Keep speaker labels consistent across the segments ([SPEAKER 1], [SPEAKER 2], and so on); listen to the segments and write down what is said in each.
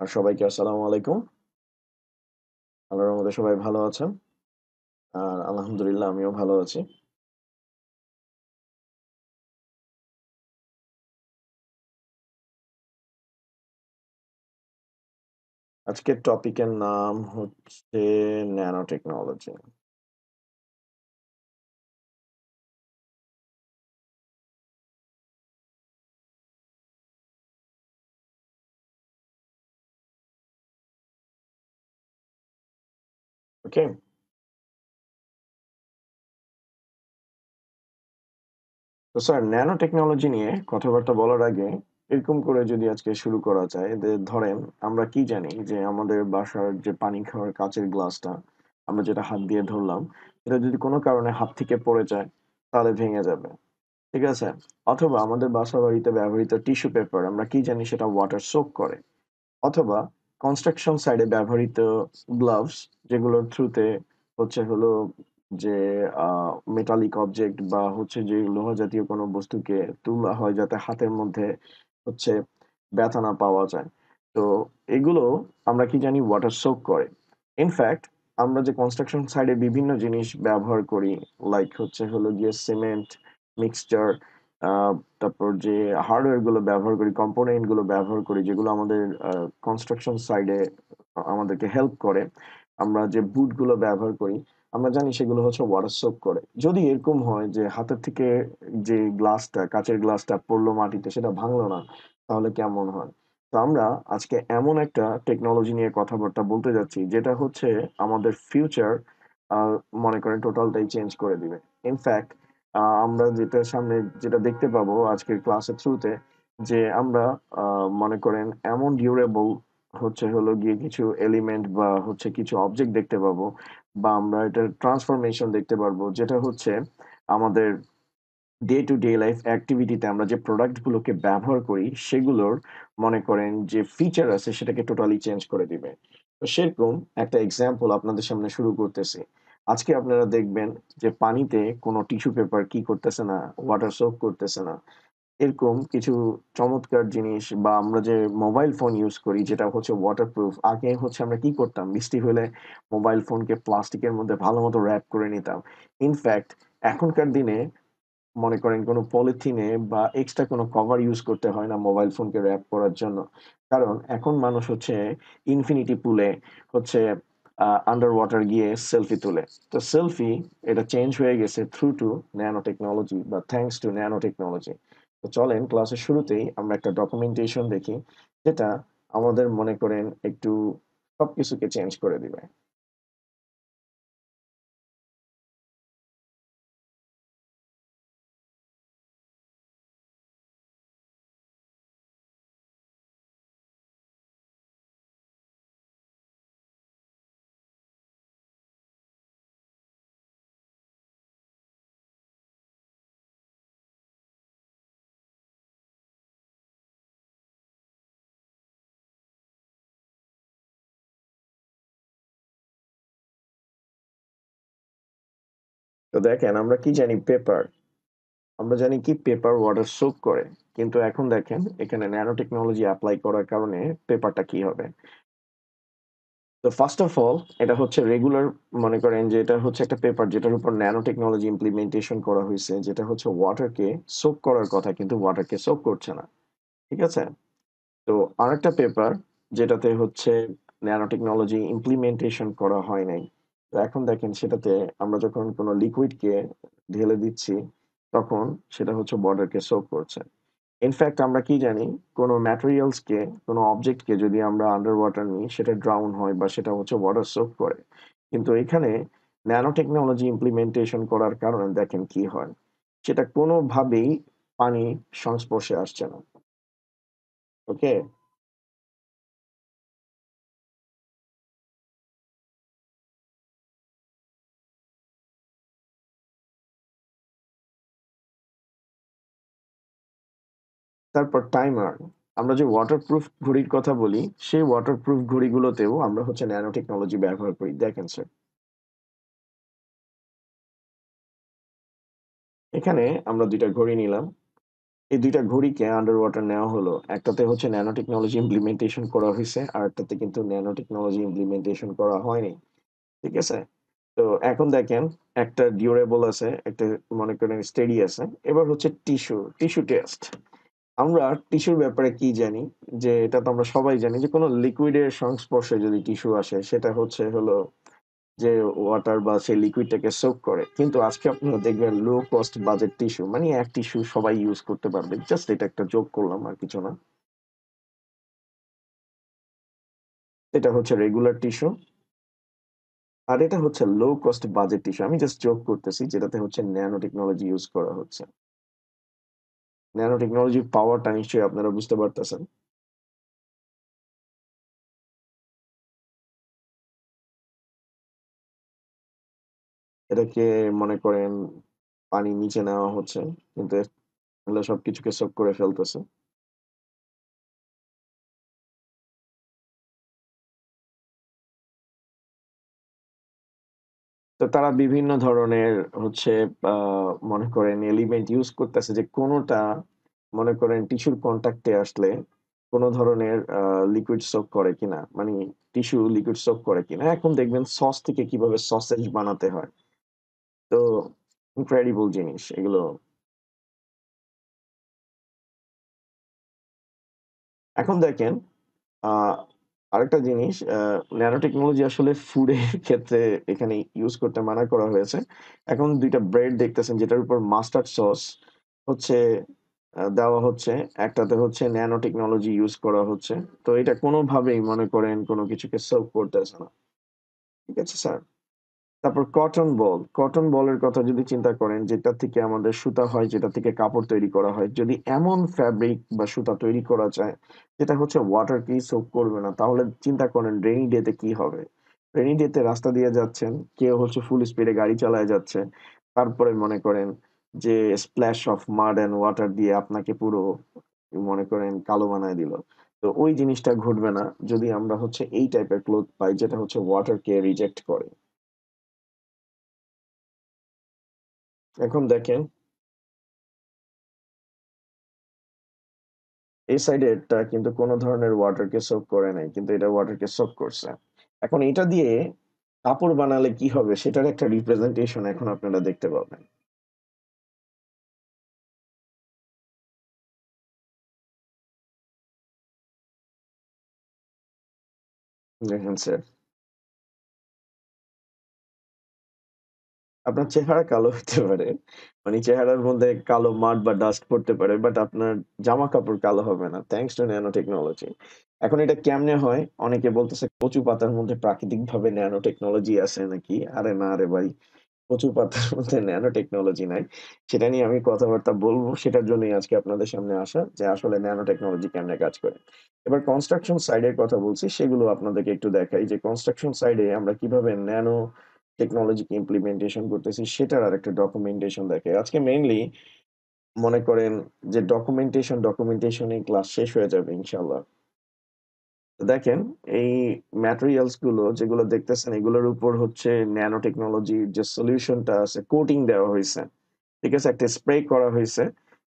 [SPEAKER 1] আর সবাইকে আসসালামু আলাইকুম। আল্লাহর রহমতে সবাই ভালো আছেন। আর আলহামদুলিল্লাহ আমিও ভালো আছি। আজকের টপিকের নাম হচ্ছে ন্যানো টেকনোলজি। ওকে? তো স্যার ন্যানো টেকনোলজি নিয়ে কথাবার্তা বলার আগে এরকম করে যদি আজকে শুরু করা যায় যে ধরেন আমরা কি জানি যে আমাদের বাসার যে পানি খাওয়ার কাঁচের গ্লাসটা আমরা যেটা হাত দিয়ে ধরলাম, এটা যদি কোনো কারণে হাত থেকে পড়ে যায় তাহলে ভেঙে যাবে। ঠিক আছে? অথবা আমাদের বাসাবাড়িতে ব্যবহৃত টিস্যু পেপার আমরা কি জানি সেটা ওয়াটার সোক করে। অথবা কনস্ট্রাকশন সাইডে ব্যবহৃত গ্লাভস যেগুলোর থ্রুতে হচ্ছে হলো যে মেটালিক অবজেক্ট বা হচ্ছে যে লোহা জাতীয় কোনো বস্তুকে তোলা হয় যাতে হাতের মধ্যে হচ্ছে ব্যথা না পাওয়া যায়। তো এগুলো আমরা কি জানি ওয়াটার সোক করে। ইনফ্যাক্ট আমরা যে কনস্ট্রাকশন সাইডে বিভিন্ন জিনিস ব্যবহার করি লাইক হচ্ছে হলো গিয়ে সিমেন্ট মিক্সচার, তারপর যে হার্ডওয়্যার গুলো ব্যবহার করি, কম্পোনেন্ট গুলো ব্যবহার করি যেগুলো আমাদের কনস্ট্রাকশন সাইডে আমাদেরকে হেল্প করে। আমরা যে বুট গুলো ব্যবহার করি, আমরা জানি সেগুলো হচ্ছে ওয়াটার সোক করে। যদি এরকম হয় যে হাতের থেকে যে গ্লাসটা, কাঁচের গ্লাসটা পড়লো মাটিতে সেটা ভাঙলো না, তাহলে কেমন হয়? তো আমরা আজকে এমন একটা টেকনোলজি নিয়ে কথাবার্তা বলতে যাচ্ছি যেটা হচ্ছে আমাদের ফিউচার মনে করেন টোটালটাই চেঞ্জ করে দিবে। ইনফ্যাক্ট আমরা যেটা সামনে যেটা দেখতে পাবো আজকের ক্লাসের থ্রুতে যে আমরা মনে করেন এমন ডিউরেবল হচ্ছে হলো গিয়ে কিছু এলিমেন্ট বা হচ্ছে কিছু অবজেক্ট দেখতে পাবো বা আমরা এটার ট্রান্সফরমেশন দেখতে পারবো যেটা হচ্ছে আমাদের ডে টু ডে লাইফ অ্যাক্টিভিটিতে আমরা যে প্রোডাক্ট গুলোকে ব্যবহার করি সেগুলোর মনে করেন যে ফিচার আছে সেটাকে টোটালি চেঞ্জ করে দিবে। তো সেরকম একটা এক্সাম্পল আপনাদের সামনে শুরু করতেছি। আজকে আপনারা দেখবেন যে পানিতে কোনো টিস্যু পেপার কি করতেছে না, ওয়াটার সোক করতেছে না। এরকম কিছু চমৎকার জিনিস বা আমরা যে মোবাইল ফোন ইউজ করি যেটা হচ্ছে ওয়াটারপ্রুফ। আগে হচ্ছে আমরা কি করতাম? বৃষ্টি হলে মোবাইল ফোনকে প্লাস্টিকের মধ্যে ভালোমতো র‍্যাপ করে নিতাম। ইনফ্যাক্ট এখনকার দিনে মনে করেন কোনো পলিথিনে বা এক্সট্রা কোনো কভার ইউজ করতে হয় না মোবাইল ফোনকে র‍্যাপ করার জন্য। কারণ এখন মানুষ হচ্ছে ইনফিনিটি পুলে হচ্ছে আন্ডার ওয়াটার গিয়ে সেলফি তুলে। তো সেলফি এটা চেঞ্জ হয়ে গেছে থ্রু টু ন্যানো টেকনোলজি বা থ্যাংকস টু ন্যানো টেকনোলজি। তো চলেন ক্লাসের শুরুতেই আমরা একটা ডকুমেন্টেশন দেখি যেটা আমাদের মনে করেন একটু সবকিছুকে চেঞ্জ করে দিবে। তো দেখেন আমরা কি জানি পেপার। আমরা জানি কি পেপার ওয়াটার সোক করে। কিন্তু এখন দেখেন এখানে ন্যানো টেকনোলজি এপ্লাই করার কারণে পেপারটা কি হবে? তো ফার্স্ট অফ অল এটা হচ্ছে রেগুলার মনে করেন যে এটা হচ্ছে একটা পেপার যেটার উপর ন্যানো টেকনোলজি ইমপ্লিমেন্টেশন করা হইছে যেটা হচ্ছে ওয়াটারকে সোক করার কথা কিন্তু ওয়াটারকে সোক করছে না। ঠিক আছে? তো আরেকটা পেপার যেটাতে হচ্ছে ন্যানো টেকনোলজি ইমপ্লিমেন্টেশন করা হয় নাই। তো এখন দেখেন সেটাতে আমরা যখন কোনো লিকুইডকে ঢেলে দিচ্ছি তখন সেটা হচ্ছে ওয়াটারকে সোক করছে। ইনফ্যাক্ট আমরা কি জানি কোনো ম্যাটেরিয়ালসকে কোনো অবজেক্টকে যদি আমরা আন্ডার ওয়াটার নিই সেটা ড্রাউন হয় বা সেটা হচ্ছে ওয়াটার সোক করে। কিন্তু এখানে ন্যানো টেকনোলজি ইমপ্লিমেন্টেশন করার কারণে দেখেন কি হয়। সেটা কোনোভাবেই পানি সংস্পর্শে আসছে না। ওকে? তারপর টাইমার। আমরা যে ওয়াটারপ্রুফ ঘড়ির কথা বলি, সেই ওয়াটারপ্রুফ ঘড়িগুলোতেও আমরা হচ্ছে ন্যানো টেকনোলজি ব্যবহার করি। দেখেন স্যার, এখানে আমরা ২ টা ঘড়ি নিলাম। এই ২ টা ঘড়িকে আন্ডার ওয়াটার নেওয়া হলো। একটাতে হচ্ছে ন্যানো টেকনোলজি ইমপ্লিমেন্টেশন করা হইছে, আরেকটাতে কিন্তু ন্যানো টেকনোলজি ইমপ্লিমেন্টেশন করা হয়নি। ঠিক আছে? তো এখন দেখেন একটা ডিউরেবল আছে, একটা মনে করেন স্টেডি আছে। এবার হচ্ছে টিস্যু টেস্ট। আমরা টিস্যুর ব্যাপারে কি জানি? যে এটা তো আমরা সবাই জানি যে কোন লিকুইডের সংস্পর্শে যদি টিস্যু আসে সেটা হলো যে ওয়াটার বা সেই লিকুইডটাকে সোক করে। কিন্তু আজকে আপনারা দেখবেন লো কস্ট বাজেট টিস্যু মানে এক টিস্যু সবাই ইউজ করতে পারবে। জাস্ট এটা একটা জোক করলাম আর কিছু না। এটা হচ্ছে রেগুলার টিস্যু। আর এটা হচ্ছে লো কস্ট বাজেট টিস্যু। আমি জাস্ট জোক করতেছি যেটাতে হচ্ছে ন্যানো টেকনোলজি ইউজ করা হচ্ছে। ন্যানো টেকনোলজির পাওয়ারটা নিশ্চয়ই আপনারা বুঝতে পারতেছেন। এটাকে মনে করেন পানি নিচে নেওয়া হচ্ছে। কিন্তু এগুলো সবকিছুকে সোক করে ফেলতেছে। তো তারা বিভিন্ন ধরনের হচ্ছে আ মনে করেন এলিমেন্ট ইউজ করতেছে যে কোনটা মনে করেন টিস্যুর কনট্যাক্ট এ আসলে কোন ধরনের লিকুইড সোক করে কিনা। মানে টিস্যু লিকুইড সোক করে কিনা। এখন দেখবেন সস থেকে কিভাবে সসেজ বানাতে হয়। তো ইনক্রেডিবল জিনিস এগুলো। এখন দেখেন আ আরেকটা জিনিস ন্যানো টেকনোলজি আসলে ফুডের ক্ষেত্রে এখানে ইউজ করতে মানা করা হয়েছে। এখন ২ টা ব্রেড দেখতেছেন যেটার উপর মাস্টার্ড সস হচ্ছে দেওয়া হচ্ছে। একটাতে হচ্ছে ন্যানো টেকনোলজি ইউজ করা হচ্ছে। তো এটা কোনোভাবেই মনে করেন কোন কিছুকে সার্ভ করতেছে না। ঠিক আছে স্যার? তারপর কটন বল। কটন বলের কথা যদি চিন্তা করেন যেটা থেকে আমাদের সুতা হয়, যেটা থেকে কাপড় তৈরি করা হয়। যদি এমন ফেব্রিক বা সুতা তৈরি করা যায়, যেটা হচ্ছে ওয়াটারকে সোক করবে না, তাহলে চিন্তা করেন রেইনি ডে তে কি হবে? রেইনি ডে তে রাস্তা দিয়ে যাচ্ছেন, কেউ হচ্ছে ফুল স্পিডে গাড়ি চালায় যাচ্ছে। তারপরে মনে করেন যে স্প্ল্যাশ অফ মাড অ্যান্ড ওয়াটার দিয়ে আপনাকে পুরো মনে করেন কালো বানায় দিল। তো ওই জিনিসটা ঘটবে না যদি আমরা হচ্ছে এই টাইপের ক্লথ পাই যেটা হচ্ছে ওয়াটারকে রিজেক্ট করে। এখন দেখেন এই সাইডেরটা কিন্তু কোন ধরনের ওয়াটারকে সোক করে নাই। কিন্তু এটা ওয়াটারকে সোক করছে। এখন এটা দিয়ে কাপড় বানালে কি হবে সেটার একটা রিপ্রেজেন্টেশন এখন আপনারা দেখতে পাবেন। দেখেন স্যার, আপনার চেহারা কালো হতে পারে। মানে চেহারার মধ্যে কালো মাড বা ডাস্ট পড়তে পারে। বাট আপনার জামা-কাপড় কালো হবে না। Thanks to nano technology. এখন এটা কেমনে হয়? অনেকে বলতেছে কচু পাতার মধ্যে প্রাকৃতিকভাবে ন্যানো টেকনোলজি আছে নাকি? আরে না রে ভাই। কচু পাতার মধ্যে ন্যানো টেকনোলজি নাই। সেটা নিয়ে আমি কথাবার্তা বলব। সেটার জন্যই আজকে আপনাদের সামনে আসা যে আসলে ন্যানো টেকনোলজি কেমনে কাজ করে। এবার কনস্ট্রাকশন সাইড এর কথা বলছি সেগুলো আপনাদেরকে একটু দেখাই যে কনস্ট্রাকশন সাইডে আমরা কিভাবে ন্যানো টেকনোলজিকে ইমপ্লিমেন্টেশন করতেছি সেটার আরেকটা ডকুমেন্টেশন দেখাই। আজকে মেইনলি মনে করেন যে ডকুমেন্টেশন এই ক্লাস শেষ হয়ে যাবে ইনশাআল্লাহ। তো দেখেন এই ম্যাটেরিয়ালস গুলো যেগুলো দেখতেছেন এগুলোর উপর হচ্ছে ন্যানো টেকনোলজির যে সলিউশনটা আছে কোটিং দেওয়া হইছে। ঠিক আছে? একটা স্প্রে করা হইছে।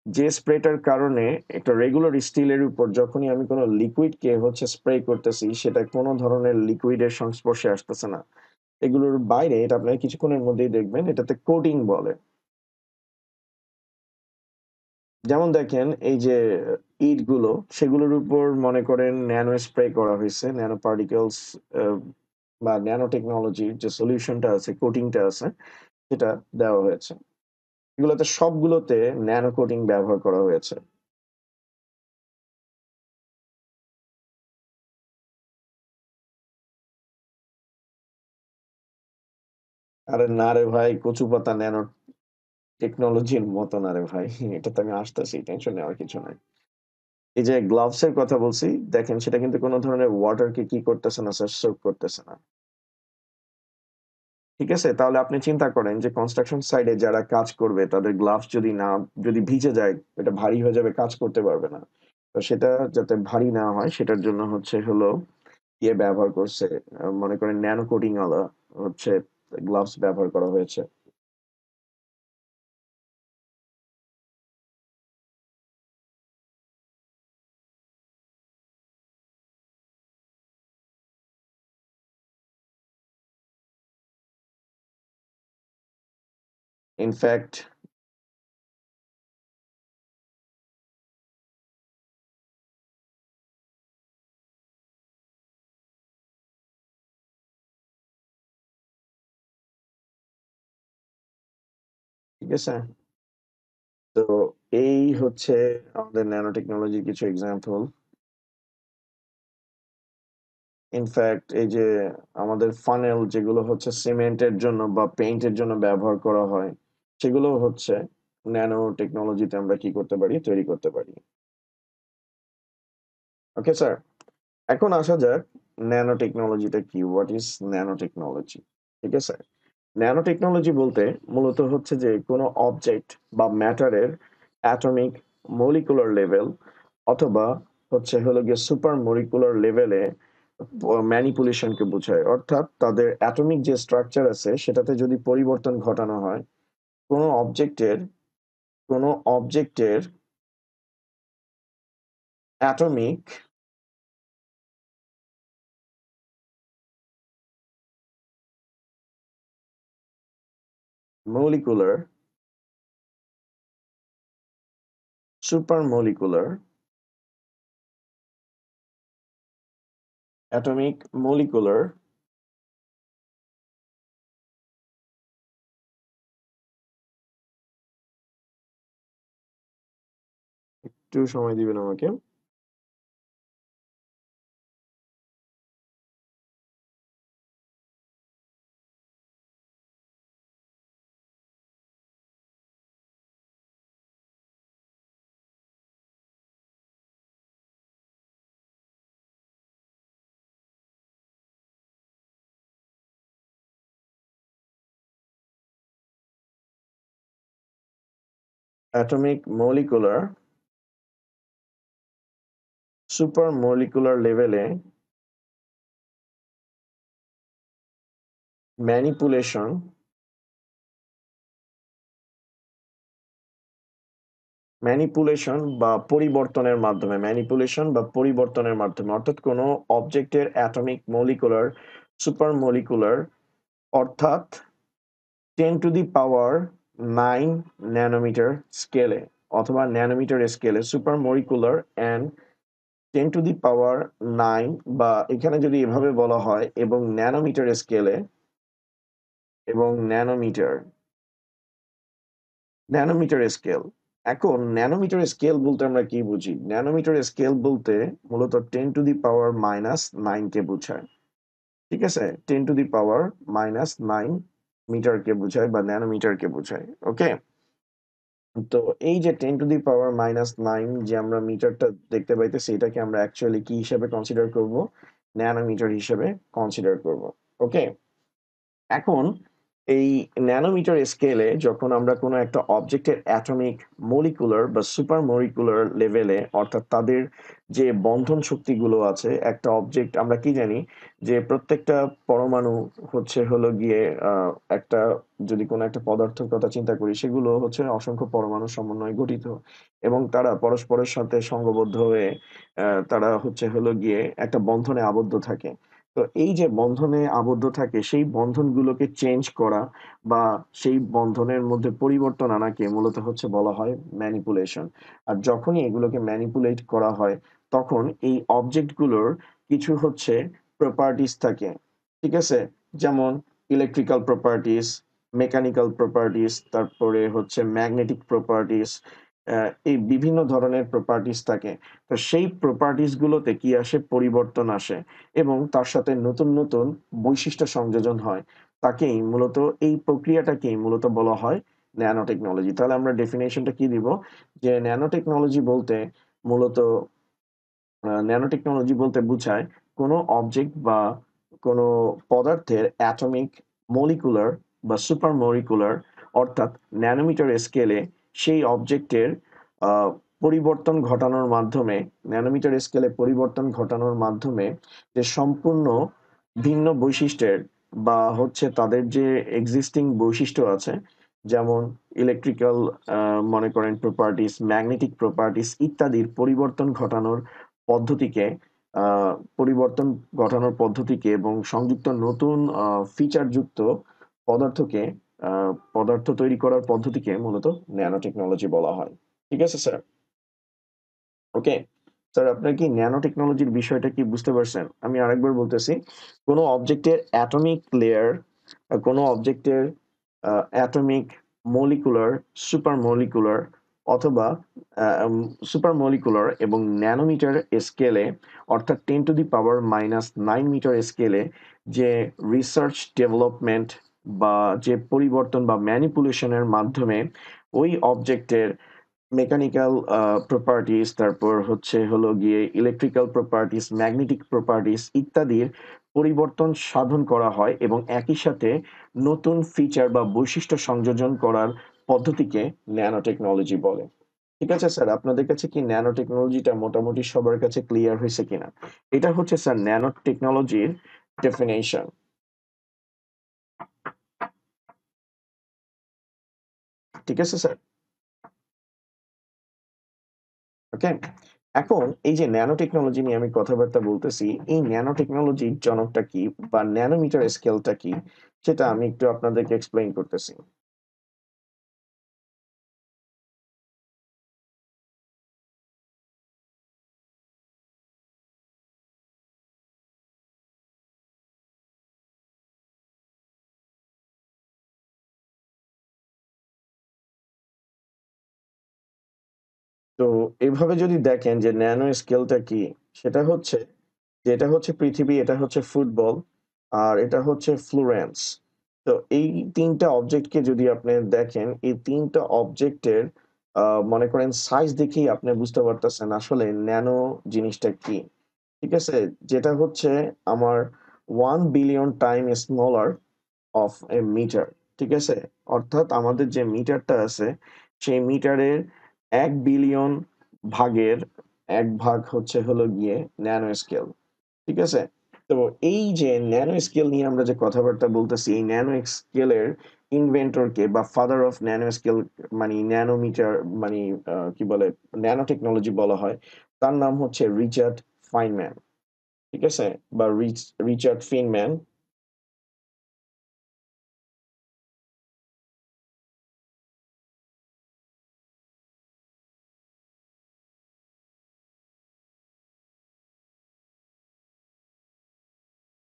[SPEAKER 1] যে স্প্রেটার কারণে একটা রেগুলার স্টিলের উপর যখনই আমি কোন লিকুইড কে হচ্ছে স্প্রে করতেছি সেটা কোন ধরনের লিকুইডের সংস্পর্শে আসতেছে না। এগুলোর বাইরে এটা আপনারা কিছুক্ষণের মধ্যেই দেখবেন এটাতে কোটিং বলে। যেমন দেখেন এই যে ইটগুলো সেগুলোর উপর মনে করেন ন্যানো স্প্রে করা হইছে। ন্যানো পার্টিকেলস আ বা ন্যানো টেকনোলজির যে সলিউশনটা আছে, কোটিংটা আছে সেটা দেওয়া হয়েছে। এগুলোতে সবগুলোতে ন্যানো কোটিং ব্যবহার করা হয়েছে। আরে না রে ভাই, কচু পাতা ন্যানো টেকনোলজির মতো না রে ভাই। এটাতে আমি আসতেছি। টেনশন নেওয়ার কিছু নাই। এই যে গ্লাভস এর কথা বলছি, দেখেন সেটা কিন্তু কোন ধরনের ওয়াটার কে কি করতেছে না স্যার, সোক করতেছে না। ঠিক আছে? তাহলে আপনি চিন্তা করেন যে কনস্ট্রাকশন সাইটে যারা কাজ করবে তাদের গ্লাভস যদি ভিজে যায়, এটা ভারী হয়ে যাবে, কাজ করতে পারবে না। তো সেটা যাতে ভারী না হয় সেটার জন্য হলো ব্যবহার করছে। মনে করেন ন্যানো কোটিং ওয়ালা হচ্ছে গ্লাভস ব্যবহার করা হয়েছে। ইনফ্যাক্ট ঠিক আছে? তো এই হচ্ছে আমাদের ন্যানো টেকনোলজির কিছু এক্সাম্পল। ইনফ্যাক্ট এই যে আমাদের ফানেল যেগুলো হচ্ছে সিমেন্টের জন্য বা পেইন্টের জন্য ব্যবহার করা হয়, সেগুলো হচ্ছে ন্যানো টেকনোলজিতে আমরা কি করতে পারি? তৈরি করতে পারি। Okay sir? এখন আসা যাক ন্যানো টেকনোলজিটা কি? What is nano technology? ঠিক আছে? ন্যানো টেকনোলজি বলতে মূলত হচ্ছে যে কোনো অবজেক্ট বা ম্যাটারের অ্যাটমিক মলিকুলার লেভেল অথবা হচ্ছে হলো গিয়ে সুপার মলিকুলার লেভেলে ম্যানিপুলেশনকে বোঝায়। অর্থাৎ তাদের অ্যাটমিক যে স্ট্রাকচার আছে সেটাতে যদি পরিবর্তন ঘটানো হয়, কোনো অবজেক্টের কোনো অবজেক্টের atomic molecular, super molecular, atomic molecular একটু সময় দিবেন আমাকে। অ্যাটমিক মলিকুলার, সুপার মলিকুলার লেভেলে ম্যানিপুলেশন ম্যানিপুলেশন বা পরিবর্তনের মাধ্যমে অর্থাৎ কোনো অবজেক্টের অ্যাটমিক মলিকুলার, সুপার মলিকুলার অর্থাৎ 10 টু দি পাওয়ার 9 ন্যানোমিটার স্কেলে অথবা ন্যানোমিটার স্কেলে super molecular and 10 to the power 9 বা এখানে যদি এভাবে বলা হয় এবং ন্যানোমিটার স্কেলে এবং ন্যানোমিটার স্কেল। এখন ন্যানোমিটার স্কেল বলতে আমরা কি বুঝি? ন্যানোমিটার স্কেল বলতে মূলত 10 টু দি পাওয়ার মাইনাস 9 কে বোঝায়। ঠিক আছে? 10 টু দি পাওয়ার মাইনাস 9 মিটারকে বোঝায় বা ন্যানোমিটারকে বোঝায়। ওকে? তো এই যে 10 টু দি পাওয়ার মাইনাস 9 যে আমরা মিটারটা দেখতে পাইতেছি এটাকে আমরা অ্যাকচুয়ালি কি হিসেবে কনসিডার করব? ন্যানোমিটার হিসেবে কনসিডার করব। ওকে? এখন এই ন্যানোমিটার স্কেলে যখন আমরা কোনো একটা অবজেক্টের অ্যাটমিক মলিকুলার বা সুপার মলিকুলার লেভেলে অর্থাৎ তাদের যে বন্ধন শক্তিগুলো আছে একটা অবজেক্ট আমরা কি জানি যে প্রত্যেকটা পরমাণু হচ্ছে হলো গিয়ে একটা যদি কোনো একটা পদার্থের কথা চিন্তা করি সেগুলো হচ্ছে অসংখ্য পরমাণু সমন্বয়ে গঠিত এবং তারা পরস্পরের সাথে সংঘবদ্ধ হয়ে তারা হচ্ছে হলো গিয়ে একটা বন্ধনে আবদ্ধ থাকে। তো এই যে বন্ধনে আবদ্ধ থাকে সেই বন্ধনগুলোকে চেঞ্জ করা বা সেই বন্ধনের মধ্যে পরিবর্তন আনাকে মূলত হচ্ছে বলা হয় ম্যানিপুলেশন। আর যখনই এগুলোকে ম্যানিপুলেট করা হয় তখন এই অবজেক্টগুলোর কিছু হচ্ছে প্রপার্টিস থাকে। ঠিক আছে? যেমন ইলেকট্রিক্যাল প্রপার্টিস, মেকানিক্যাল প্রপার্টিস, তারপরে হচ্ছে ম্যাগনেটিক প্রপার্টিস, এই বিভিন্ন ধরনের প্রপার্টিস থাকে। তো সেই প্রপার্টিস গুলোতে কি আসে? পরিবর্তন আসে। এবং তার সাথে নতুন, নতুন বৈশিষ্ট্য সংযোজন হয়। তাকেই মূলত এই প্রক্রিয়াটাকেই মূলত বলা হয় ন্যানো টেকনোলজি। তাহলে আমরা ডেফিনিশনটা কি দিব? যে ন্যানো টেকনোলজি বলতে মূলত ন্যানো টেকনোলজি বলতে বোঝায় কোনো অবজেক্ট বা কোনো পদার্থের অ্যাটমিক মলিকুলার বা সুপার মলিকুলার অর্থাৎ ন্যানোমিটার স্কেলে সেই অবজেক্টের আহ, পরিবর্তন ঘটানোর মাধ্যমে ন্যানোমিটার স্কেলে পরিবর্তন ঘটানোর মাধ্যমে যে সম্পূর্ণ ভিন্ন বৈশিষ্ট্যের বা হচ্ছে তাদের যে এক্সিস্টিং বৈশিষ্ট্য আছে যেমন ইলেকট্রিক্যাল মনে করেন প্রপার্টিস, ম্যাগনেটিক প্রপার্টিস ইত্যাদির পদ্ধতিকে আহ, পরিবর্তন ঘটানোর পদ্ধতিকে এবং সংযুক্ত নতুন ফিচার যুক্ত পদার্থকে পদার্থ তৈরি করার পদ্ধতিকে মূলত ন্যানো টেকনোলজি বলা হয়। ঠিক আছে স্যার? ওকে। স্যার আপনার কি ন্যানো টেকনোলজির বিষয়টা কি বুঝতে পারছেন? আমি আরেকবার বলতেছি। কোনো অবজেক্টের অ্যাটমিক লেয়ার, কোনো অবজেক্টের অ্যাটমিক, মলিকুলার, সুপার মলিকুলার অথবা সুপার মলিকুলার এবং ন্যানোমিটার স্কেলে অর্থাৎ 10 টু দি পাওয়ার -9 মিটার স্কেলে যে রিসার্চ ডেভেলপমেন্ট বা যে পরিবর্তন বা ম্যানিপুলেশনের মাধ্যমে ওই অবজেক্টের মেকানিক্যাল প্রপার্টিজ, তারপর হলো গিয়ে ইলেকট্রিক্যাল প্রপার্টিজ, ম্যাগনেটিক প্রপার্টিজ ইত্যাদির পরিবর্তন সাধন করা হয় এবং একই সাথে নতুন ফিচার বা বৈশিষ্ট্য সংযোজন করার পদ্ধতিকে ন্যানো টেকনোলজি বলে। ঠিক আছে স্যার, আপনাদের কাছে কি ন্যানো টেকনোলজিটা মোটামুটি সবার কাছে ক্লিয়ার হয়েছে কিনা? এটা হচ্ছে স্যার ন্যানো টেকনোলজির ডেফিনেশন। ঠিক আছে স্যার? ওকে। এখন এই যে ন্যানো টেকনোলজি নিয়ে আমি কথাবার্তা বলতেছি, এই ন্যানো টেকনোলজির জনকটা কি বা ন্যানোমিটার স্কেলটা কি সেটা আমি একটু আপনাদেরকে এক্সপ্লেইন করতেছি। তো এভাবে যদি দেখেন যে ন্যানো স্কেলটা কি, সেটা হচ্ছে যে এটা হচ্ছে পৃথিবী, এটা হচ্ছে ফুটবল, আর এটা হচ্ছে ফ্লোরেন্স। তো এই ৩ টা অবজেক্টকে যদি আপনি দেখেন, এই ৩ টা অবজেক্টের মনে করেন সাইজ দেখেই আপনি বুঝতে পারতেছেন আসলে ন্যানো জিনিসটা কি। ঠিক আছে? যেটা হচ্ছে আমার 1 billion time smaller of a metre. ঠিক আছে? অর্থাৎ আমাদের যে মিটারটা আছে, সেই মিটারের ১ বিলিয়ন ভাগের ১ ভাগ হলো গিয়ে ন্যানো স্কেল। ঠিক আছে? তো এই যে ন্যানো স্কেল নিয়ে আমরা যে কথাবার্তা বলতেছি, এই ন্যানো স্কেলের ইনভেন্টর কে বা ফাদার অফ ন্যানো স্কেল মানে ন্যানোমিটার মানে কি বলে ন্যানো টেকনোলজি বলা হয়। তার নাম হচ্ছে রিচার্ড ফাইনম্যান। ঠিক আছে? বা রিচার্ড ফিনম্যান।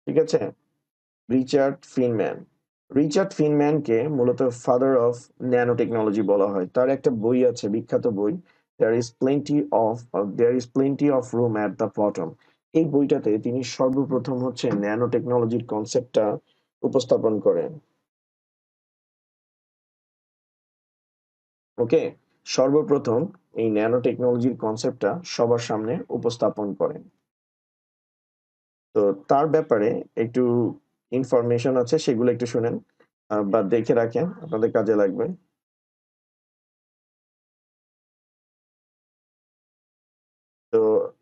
[SPEAKER 1] ঠিক আছে? Richard Feynman. রিচার্ড ফিনম্যানকে মূলত ফাদার অফ ন্যানো টেকনোলজি বলা হয়। তার একটা বই আছে, বিখ্যাত বই। There is plenty of room at the bottom. এই বইটাতে তিনি সর্বপ্রথম ন্যানো টেকনোলজির কনসেপ্টটা উপস্থাপন করেন। ওকে? সর্বপ্রথম এই ন্যানো টেকনোলজির কনসেপ্টটা সবার সামনে উপস্থাপন করেন। তো তার ব্যাপারে একটু ইনফরমেশন আছে, সেগুলো একটু শুনেন বা দেখে রাখেন, আপনাদের কাজে লাগবে। তো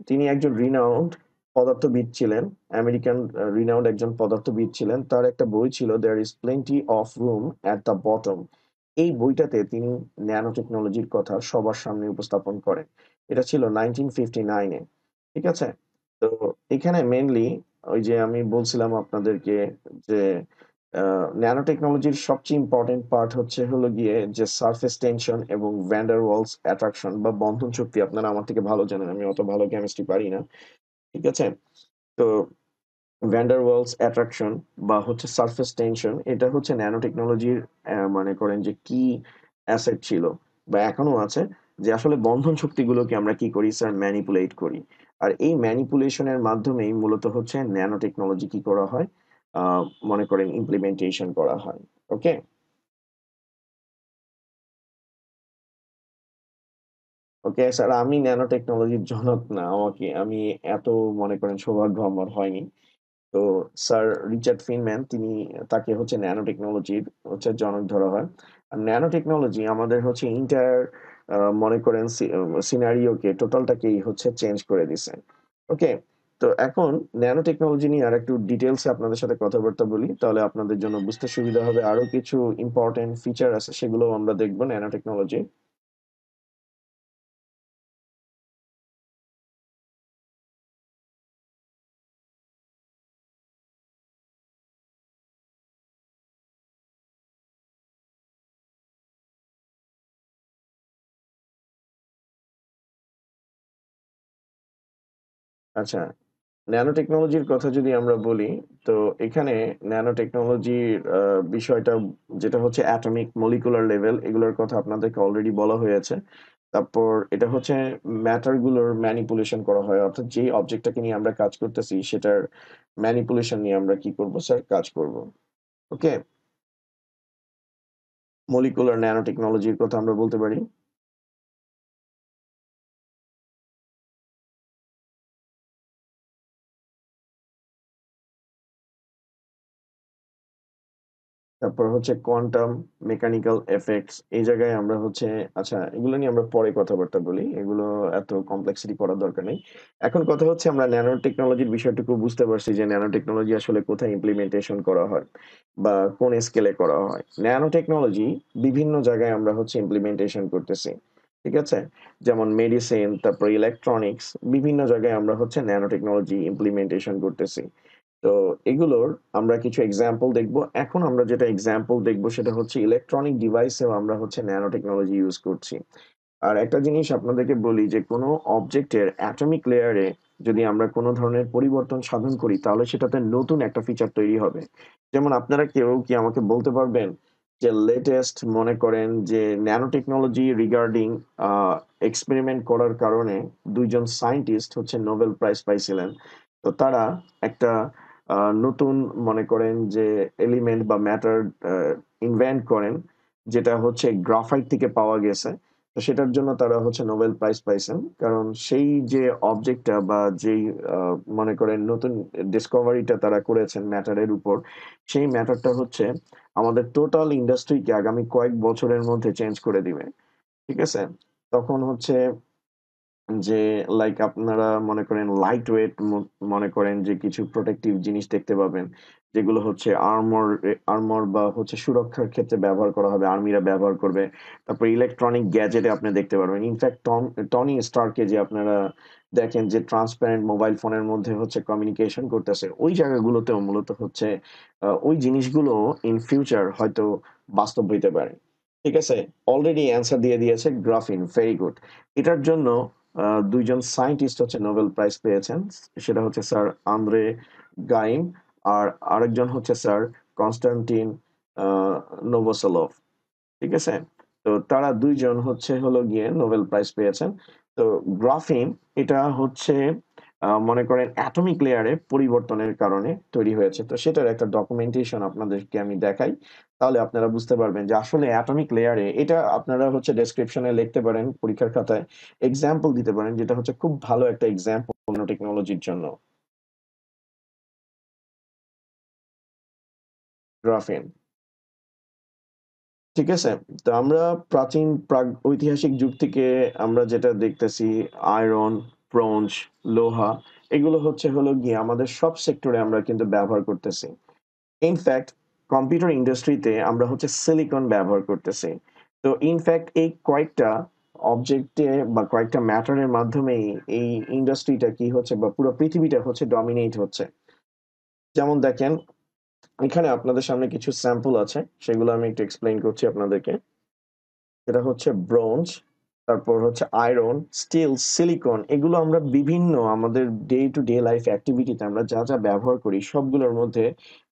[SPEAKER 1] তিনি একজন রিনাউন্ড পদার্থবিদ ছিলেন। আমেরিকান রিনাউন্ড একজন পদার্থবিদ ছিলেন। তার একটা বই ছিল 'There is plenty of room at the bottom'। এই বইটাতে তিনি ন্যানো টেকনোলজির কথা সবার সামনে উপস্থাপন করেন। এটা ছিল 1959 এ। ঠিক আছে? তো এখানে মেইনলি ওই যে আমি বলছিলাম আপনাদেরকে যে ন্যানো টেকনোলজির সবচেয়ে ইম্পোর্টেন্ট পার্ট হলো গিয়ে যে সারফেস টেনশন এবং ভ্যান ডের ওয়ালস অ্যাট্রাকশন বা বন্ধন শক্তি। আপনারা আমার থেকে ভালো জানেন। আমি অত ভালো কেমিস্ট্রি পারি না। ঠিক আছে? তো ভ্যান ডের ওয়ালস অ্যাট্রাকশন বা সারফেস টেনশন, এটা ন্যানো টেকনোলজির মনে করেন যে কি অ্যাসেট ছিল বা এখনো আছে, যে আসলে বন্ধন শক্তিগুলোকে আমরা কি করি স্যার, ম্যানিপুলেট করি। আর এই ম্যানিপুলেশন এর মাধ্যমেই মূলত ন্যানো টেকনোলজি কি করা হয়, আ মনে করেন ইমপ্লিমেন্টেশন করা হয়। ওকে? ওকে স্যার, আমি ন্যানো টেকনোলজির জনক না। আমি এত মনে করেন সৌভাগ্য আমার হয়নি। তো স্যার রিচার্ড ফিনম্যান, তাকে ন্যানো টেকনোলজির জনক ধরা হয়। আর ন্যানো টেকনোলজি আমাদের এন্টায়ার মনে করেন সিনারিওকে টোটালটাকেই চেঞ্জ করে দিছে। ওকে? তো এখন ন্যানো টেকনোলজি নিয়ে আরেকটু ডিটেইলস এ আপনাদের সাথে কথাবার্তা বলি। তাহলে আপনাদের জন্য বুঝতে সুবিধা হবে। আরো কিছু ইম্পোর্টেন্ট ফিচার আছে, সেগুলোও আমরা দেখব ন্যানো টেকনোলজির। আচ্ছা, ন্যানো টেকনোলজির কথা যদি আমরা বলি, তো এখানে ন্যানো টেকনোলজির বিষয়টা যেটা হচ্ছে অ্যাটমিক, মলিকুলার লেভেল এগুলোর কথা আপনাদেরকে অলরেডি বলা হয়েছে। তারপর এটা হচ্ছে ম্যাটার গুলোর ম্যানিপুলেশন করা হয়। অর্থাৎ যেই অবজেক্টটাকে নিয়ে আমরা কাজ করতেছি সেটার ম্যানিপুলেশন নিয়ে আমরা কি করব স্যার? কাজ করব। ওকে? মলিকুলার ন্যানো টেকনোলজির কথা আমরা বলতে পারি। তারপর হচ্ছে কোয়ান্টাম মেকানিক্যাল এফেক্টস এই জায়গায় আমরা হচ্ছে আচ্ছা এগুলো নিয়ে আমরা পরে কথাবার্তা বলি। এগুলো এত কমপ্লেক্সিটি করার দরকার নেই। এখন কথা হচ্ছে আমরা ন্যানো টেকনোলজির বিষয়টুকু বুঝতে পারছি যে ন্যানো টেকনোলজি আসলে কোথায় ইমপ্লিমেন্টেশন করা হয় বা কোন স্কেলে করা হয়। ন্যানো টেকনোলজি বিভিন্ন জায়গায় আমরা হচ্ছে ইমপ্লিমেন্টেশন করতেছি। ঠিক আছে? যেমন মেডিসিন, তারপর ইলেকট্রনিক্স বিভিন্ন জায়গায় আমরা হচ্ছে ন্যানো টেকনোলজি ইমপ্লিমেন্টেশন করতেছি। তো এগুলোর আমরা কিছু এক্সাম্পল দেখব। এখন আমরা যেটা এক্সাম্পল দেখব সেটা হচ্ছে ইলেকট্রনিক ডিভাইসেও আমরা হচ্ছে ন্যানো টেকনোলজি ইউজ করছি। আর একটা জিনিস আপনাদেরকে বলি যে কোনো অবজেক্টের অ্যাটমিক লেয়ারে যদি আমরা কোনো ধরনের পরিবর্তন সাধন করি তাহলে সেটাতে নতুন একটা ফিচার তৈরি হবে। যেমন আপনারা কেউ কি আমাকে বলতে পারবেন যে লেটেস্ট মনে করেন যে ন্যানো টেকনোলজি রিগার্ডিং এক্সপেরিমেন্ট করার কারণে ২ জন সায়েন্টিস্ট হচ্ছে নোবেল প্রাইজ পাইছিলেন। তো তারা একটা নতুন মনে করেন যে এলিমেন্ট বা ম্যাটার আ ইনভেন্ট করেন যেটা হচ্ছে গ্রাফাইট থেকে পাওয়া গেছে। তো সেটার জন্য তারা হচ্ছে নোবেল প্রাইজ পাইছেন। কারণ সেই যে অবজেক্টটা বা যেই আ মনে করেন নতুন ডিসকভারিটা তারা করেছেন ম্যাটারের উপর, সেই ম্যাটারটা হচ্ছে আমাদের টোটাল ইন্ডাস্ট্রিকে আগামী কয়েক বছরের মধ্যে চেঞ্জ করে দিবে। ঠিক আছে? তখন হচ্ছে যে লাইক আপনারা মনে করেন লাইট ওয়েট মনে করেন যে কিছু প্রোটেক্টিভ জিনিস দেখতে পাবেন। যেগুলো হচ্ছে আর্মর বা হচ্ছে সুরক্ষার ক্ষেত্রে ব্যবহার করা হবে। আর্মিরা ব্যবহার করবে। তারপর ইলেকট্রনিক গ্যাজেটে আপনি দেখতে পারবেন। ইনফেক্ট টনি স্টার্ককে যে আপনারা দেখেন যে ট্রান্সপারেন্ট মোবাইল ফোনের মধ্যে হচ্ছে কমিউনিকেশন করতেছে। ওই জায়গাগুলোতেও মূলত হচ্ছে ওই জিনিসগুলো ইন ফিউচার হয়তো বাস্তব হইতে পারে। ঠিক আছে? অলরেডি অ্যান্সার দিয়ে দিয়েছে গ্রাফিন। Very good. এটার জন্য ২ জন সায়েন্টিস্ট হচ্ছে নোবেল প্রাইজ পেয়েছেন। সেটা হচ্ছে স্যার আন্দ্রে গাইম আর আরেকজন হচ্ছে স্যার কনস্টান্টিন আ নোভোসেলভ। ঠিক আছে? তো তারা ২ জন হচ্ছে হলো গিয়ে নোবেল প্রাইজ পেয়েছেন। তো গ্রাফিন এটা হচ্ছে মনে করেন অ্যাটমিক লেয়ারে পরিবর্তনের কারণে তৈরি হয়েছে। তো সেটার একটা ডকুমেন্টেশন আপনাদেরকে আমি দেখাই। তাহলে আপনারা বুঝতে পারবেন যে আসলে অ্যাটমিক লেয়ারে এটা আপনারা হচ্ছে ডেসক্রিপশনে লিখতে পারেন পরীক্ষার খাতায়। এক্সাম্পল দিতে পারেন যেটা হচ্ছে খুব ভালো একটা এক্সাম্পল ন্যানো টেকনোলজির জন্য। গ্রাফিন। ঠিক আছে? তো আমরা প্রাচীন ঐতিহাসিক যুগ থেকে আমরা যেটা দেখতেছি আয়রন, ব্রোঞ্জ, লোহা এগুলো হচ্ছে হলো গিয়ে আমাদের সব সেক্টরে আমরা কিন্তু ব্যবহার করতেছি। ইনফ্যাক্ট কম্পিউটার ইন্ডাস্ট্রিতে আমরা হচ্ছে সিলিকন ব্যবহার করতেছি। তো ইনফ্যাক্ট এই কয়েকটা অবজেক্টে বা কয়েকটা ম্যাটারের মাধ্যমেই এই ইন্ডাস্ট্রিটা কি হচ্ছে বা পুরো পৃথিবীটা হচ্ছে ডমিনেট হচ্ছে। যেমন দেখেন এখানে আপনাদের সামনে কিছু স্যাম্পল আছে। সেগুলো আমি একটু এক্সপ্লেইন করছি আপনাদেরকে। এটা হচ্ছে ব্রোঞ্জ, তারপর হচ্ছে আয়রন, স্টিল, সিলিকন এগুলো আমরা বিভিন্ন আমাদের ডে টু ডে লাইফ অ্যাক্টিভিটিতে আমরা যা ব্যবহার করি সবগুলোর মধ্যে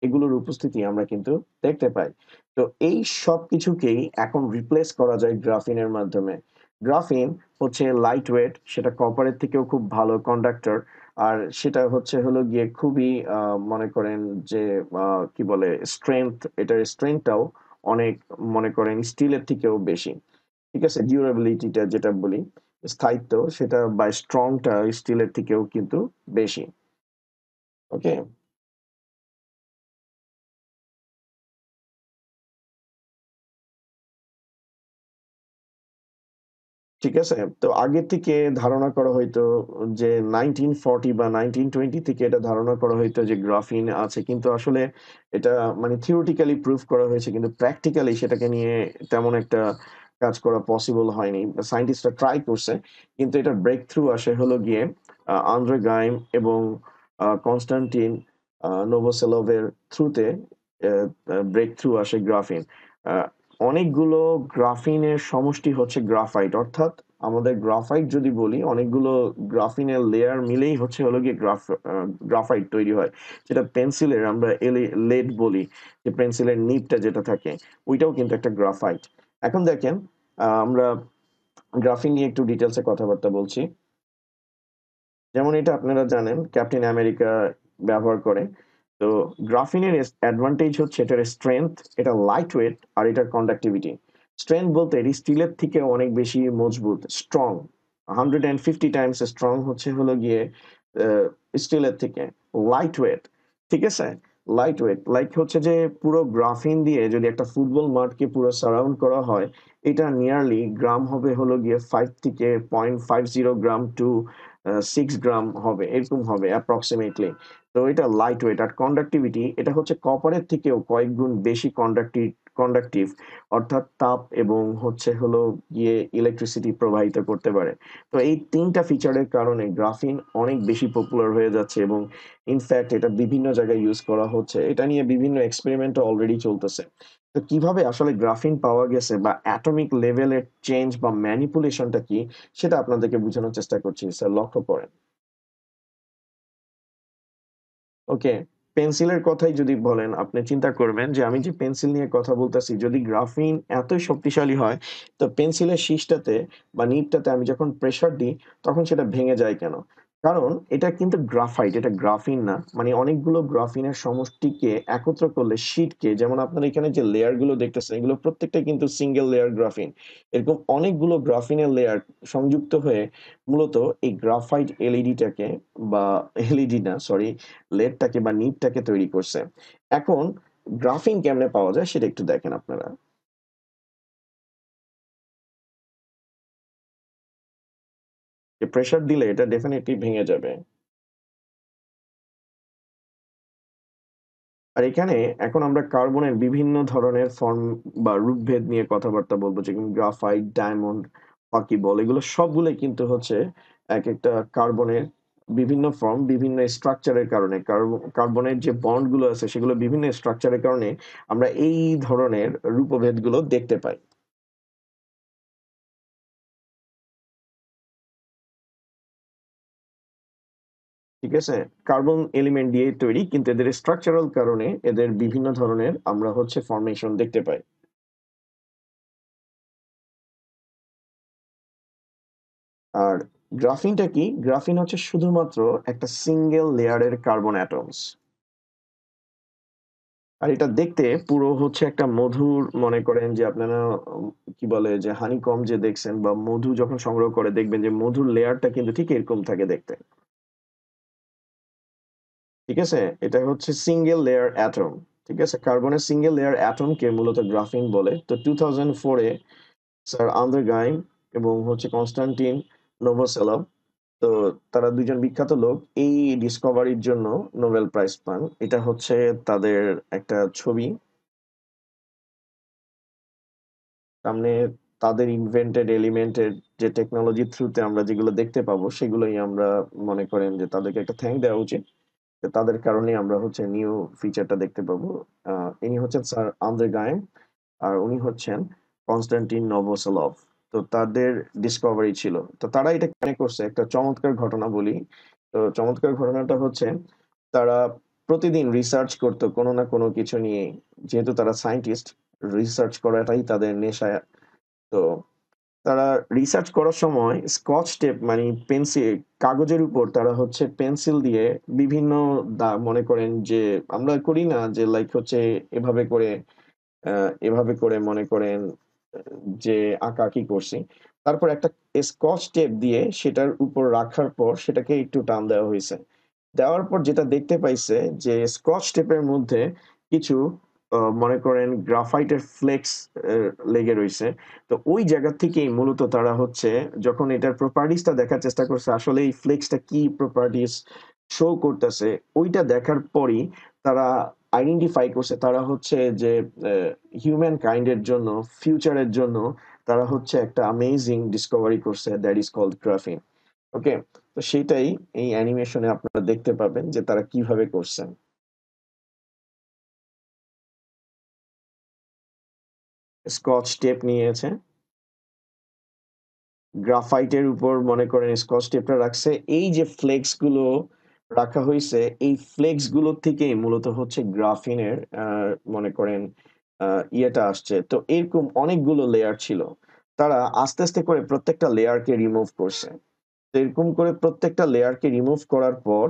[SPEAKER 1] এগুলোর উপস্থিতি আমরা কিন্তু দেখতে পাই। তো এই সবকিছুকেই এখন রিপ্লেস করা যায় গ্রাফিনের মাধ্যমে। গ্রাফিন হচ্ছে লাইট ওয়েট, সেটা কপারের থেকেও খুব ভালো কন্ডাক্টর। আর সেটা হচ্ছে হলো গিয়ে খুবই মনে করেন যে কি বলে স্ট্রেংথ, এটার স্ট্রেংথটাও অনেক মনে করেন স্টিলের থেকেও বেশি। ঠিক আছে? ডিউরেবিলিটিটা যেটা বলি, স্থায়িত্ব সেটা বা স্ট্রংটা স্টিলের থেকেও কিন্তু বেশি। ওকে? ঠিক আছে? তো আগে থেকে ধারণা করা হইতো যে 1940 বা 1920 থেকে এটা ধারণা করা হইতো যে গ্রাফিন আছে। কিন্তু আসলে এটা মানে থিওরিটিক্যালি প্রুভ করা হয়েছে কিন্তু প্র্যাকটিক্যালি সেটাকে নিয়ে তেমন একটা কাজ করা পসিবল হয়নি। সায়েন্টিস্টরা ট্রাই করছে। কিন্তু এটার ব্রেক থ্রু আসে হলো গিয়ে আন্দ্রে গাইম এবং কনস্টান্টিন নোভোসেলভ এর থ্রুতে অ্যা আ ব্রেক থ্রু আসে গ্রাফিন। আ অনেকগুলো গ্রাফিনের সমষ্টি হচ্ছে গ্রাফাইট। অর্থাৎ আমাদের গ্রাফাইট যদি বলি, অনেকগুলো গ্রাফিনের লেয়ার মিলেই হচ্ছে হলো গিয়ে গ্রাফাইট তৈরি হয়। যেটা পেন্সিলের আমরা লেড বলি, যে পেন্সিলের নিবটা যেটা থাকে, ওইটাও কিন্তু একটা গ্রাফাইট। এখন দেখেন, আমরা গ্রাফিন নিয়ে একটু ডিটেলসে কথাবার্তা বলছি। যেমন এটা আপনারা জানেন ক্যাপ্টেন আমেরিকা ব্যবহার করে। তো গ্রাফিনের অ্যাডভান্টেজ হচ্ছে এটার স্ট্রেংথ, এটা লাইট ওয়েট, আর এটার কন্ডাক্টিভিটি। স্ট্রেংথ বলতে এটি স্টিলের থেকে অনেক বেশি মজবুত, স্ট্রং, 150 টাইমস স্ট্রং হচ্ছে হলো গিয়ে স্টিলের থেকে। লাইট ওয়েট, ঠিক আছে। লাইট ওয়েট লাইক হচ্ছে যে পুরো গ্রাফিন দিয়ে যদি একটা ফুটবল মাঠকে পুরো সারাউন্ড করা হয়, এটা নিয়ারলি গ্রাম হবে হলো গিয়ে 5 থেকে 0.50 গ্রাম টু 6 গ্রাম হবে, এরকম হবে অ্যাপ্রক্সিমেটলি। তো এটা লাইট ওয়েট। আর কন্ডাক্টিভিটি, এটা হচ্ছে কপারের থেকেও কয়েক গুণ বেশি কন্ডাক্টিভ, অর্থাৎ তাপ এবং হচ্ছে হলো গিয়ে ইলেকট্রিসিটি প্রবাহিত করতে পারে। তো এই তিনটা ফিচারের কারণে গ্রাফিন অনেক বেশি পপুলার হয়ে যাচ্ছে, এবং ইনফ্যাক্ট এটা বিভিন্ন জায়গায় ইউজ করা হচ্ছে। এটা নিয়ে বিভিন্ন এক্সপেরিমেন্টও অলরেডি চলতেছে। তো কিভাবে আসলে গ্রাফিন পাওয়া গেছে, বা অ্যাটমিক লেভেলের চেঞ্জ বা ম্যানিপুলেশনটা কি, সেটা আপনাদেরকে বোঝানোর চেষ্টা করছি। স্যার লক্ষ্য করেন। ওকে, পেন্সিলের কথাই যদি বলেন, আপনি চিন্তা করবেন যে আমি যে পেন্সিল নিয়ে কথা বলতেছি, যদি গ্রাফিন এতই শক্তিশালী হয়, তো পেন্সিলের শীষটাতে বা নিবটাতে আমি যখন প্রেসার দিই, তখন সেটা ভেঙে যায় কেন? কারণ এটা কিন্তু গ্রাফাইট, এটা গ্রাফিন না। মানে অনেকগুলো গ্রাফিনের সমষ্টিকে একত্র করলে শীটকে, যেমন আপনার এখানে যে লেয়ার গুলো দেখতেছেন, এগুলো প্রত্যেকটা কিন্তু সিঙ্গেল লেয়ার গ্রাফিন। এরকম অনেকগুলো গ্রাফিনের লেয়ার সংযুক্ত হয়ে মূলত এই গ্রাফাইট এলইডিটাকে, বা এলইডি না, সরি, লেডটাকে বা নিবটাকে তৈরি করছে। এখন গ্রাফিন কেমনে পাওয়া যায় সেটা একটু দেখেন আপনারা। যে প্রেসার দিলে এটা ডেফিনিটলি ভেঙে যাবে। আর এখানে এখন আমরা কার্বনের বিভিন্ন ধরনের ফর্ম বা রূপভেদ নিয়ে কথাবার্তা বলবো, যেমন গ্রাফাইট, ডায়মন্ড, ফাঁকিবল, এগুলো সবগুলোই কিন্তু হচ্ছে এক একটা কার্বনের বিভিন্ন ফর্ম, বিভিন্ন স্ট্রাকচারের কারণে। কার্বনের যে বন্ড গুলো আছে সেগুলো বিভিন্ন স্ট্রাকচারের কারণে আমরা এই ধরনের রূপভেদগুলো দেখতে পাই। ঠিক আছে? কার্বন এলিমেন্ট দিয়ে তৈরি, কিন্তু এদের স্ট্রাকচারাল কারণে এদের বিভিন্ন ধরনের আমরা হচ্ছে ফরমেশন দেখতে পাই। আর গ্রাফিনটা কি? গ্রাফিন হচ্ছে শুধুমাত্র একটা সিঙ্গেল লেয়ারের কার্বন অ্যাটমস। আর এটা দেখতে পুরো হচ্ছে একটা মধুর, মনে করেন যে আপনারা কি বলে যে হানিকম যে দেখছেন, বা মধু যখন সংগ্রহ করে দেখবেন যে মধুর লেয়ারটা কিন্তু ঠিক এরকম থাকে দেখতে। ঠিক আছে? এটা হচ্ছে সিঙ্গেল লেয়ার অ্যাটম। ঠিক আছে? কার্বনের সিঙ্গেল লেয়ার অ্যাটমকে মূলত গ্রাফিন বলে। তো 2004 এ স্যার আন্দ্রে গাইম এবং হচ্ছে কনস্টান্টিন নোভোসেলভ, তো তারা দুইজন বিখ্যাত লোক এই ডিসকভারির জন্য নোবেল প্রাইজ পান। এটা হচ্ছে তাদের একটা ছবি। সামনে তাদের ইনভেন্টেড এলিমেন্টের যে টেকনোলজি থ্রুতে আমরা যেগুলো দেখতে পাবো, সেগুলোই আমরা মনে করেন যে তাদেরকে একটা থ্যাংক দেওয়া উচিত। যে তাদের কারণে আমরা হচ্ছে নিউ ফিচারটা দেখতে পাবো। ইনি হচ্ছেন স্যার আন্দ্রে গায়েম, আর উনি হচ্ছেন কনস্টান্টিন নোভোসেলভ। তো তাদের ডিসকভারি ছিল। তো তারা এটা কেন করছে, একটা চমৎকার ঘটনা বলি। তো চমৎকার ঘটনাটা হচ্ছে, তারা প্রতিদিন রিসার্চ করতো কোনো না কোনো কিছু নিয়ে। যেহেতু তারা সায়েন্টিস্ট, রিসার্চ করাটাই তাদের নেশা। তো তারা রিসার্চ করার সময় স্কচ টেপ, মানে পেন্সিল, কাগজের উপর তারা হচ্ছে পেন্সিল দিয়ে বিভিন্ন মনে করেন যে আমরা করি না যে লাইক হচ্ছে এভাবে করে, এভাবে করে মনে করেন যে আঁকাআঁকি করছি। তারপর একটা স্কচ টেপ দিয়ে সেটার উপর রাখার পর সেটাকে একটু টান দেওয়া হইছে। দেওয়ার পর যেটা দেখতে পাইছে, যে স্কচ টেপের মধ্যে কিছু মনে করেন গ্রাফাইটের ফ্লেক্স লেগে রইছে। তো ওই জায়গা থেকেই মূলত তারা হচ্ছে, যখন এটার প্রপার্টিসটা দেখার চেষ্টা করছে, আসলে এই ফ্লেক্সটা কি প্রপার্টিস শো করতেছে, ওইটা দেখার পরই তারা আইডেন্টিফাই করছে, তারা হচ্ছে যে হিউম্যান কাইন্ডের জন্য, ফিউচারের জন্য তারা হচ্ছে একটা অ্যামেজিং ডিসকভারি করছে, দ্যাট ইজ কল্ড গ্রাফিন। ওকে, তো সেটাই এই অ্যানিমেশনে আপনারা দেখতে পাবেন যে তারা কিভাবে করছেন। স্কচ টেপ নিয়েছে। গ্রাফাইটের উপর মনে করেন স্কচ টেপটা রাখছে। এই যে ফ্লেক্স গুলো রাখা হইছে, এই ফ্লেক্স গুলো থেকেই মূলত হচ্ছে গ্রাফিনের মনে করেন ইয়েটা আসছে। তো এরকম অনেকগুলো লেয়ার ছিল। তারা আস্তে আস্তে করে প্রত্যেকটা লেয়ারকে রিমুভ করছে। তো এরকম করে প্রত্যেকটা লেয়ারকে রিমুভ করার পর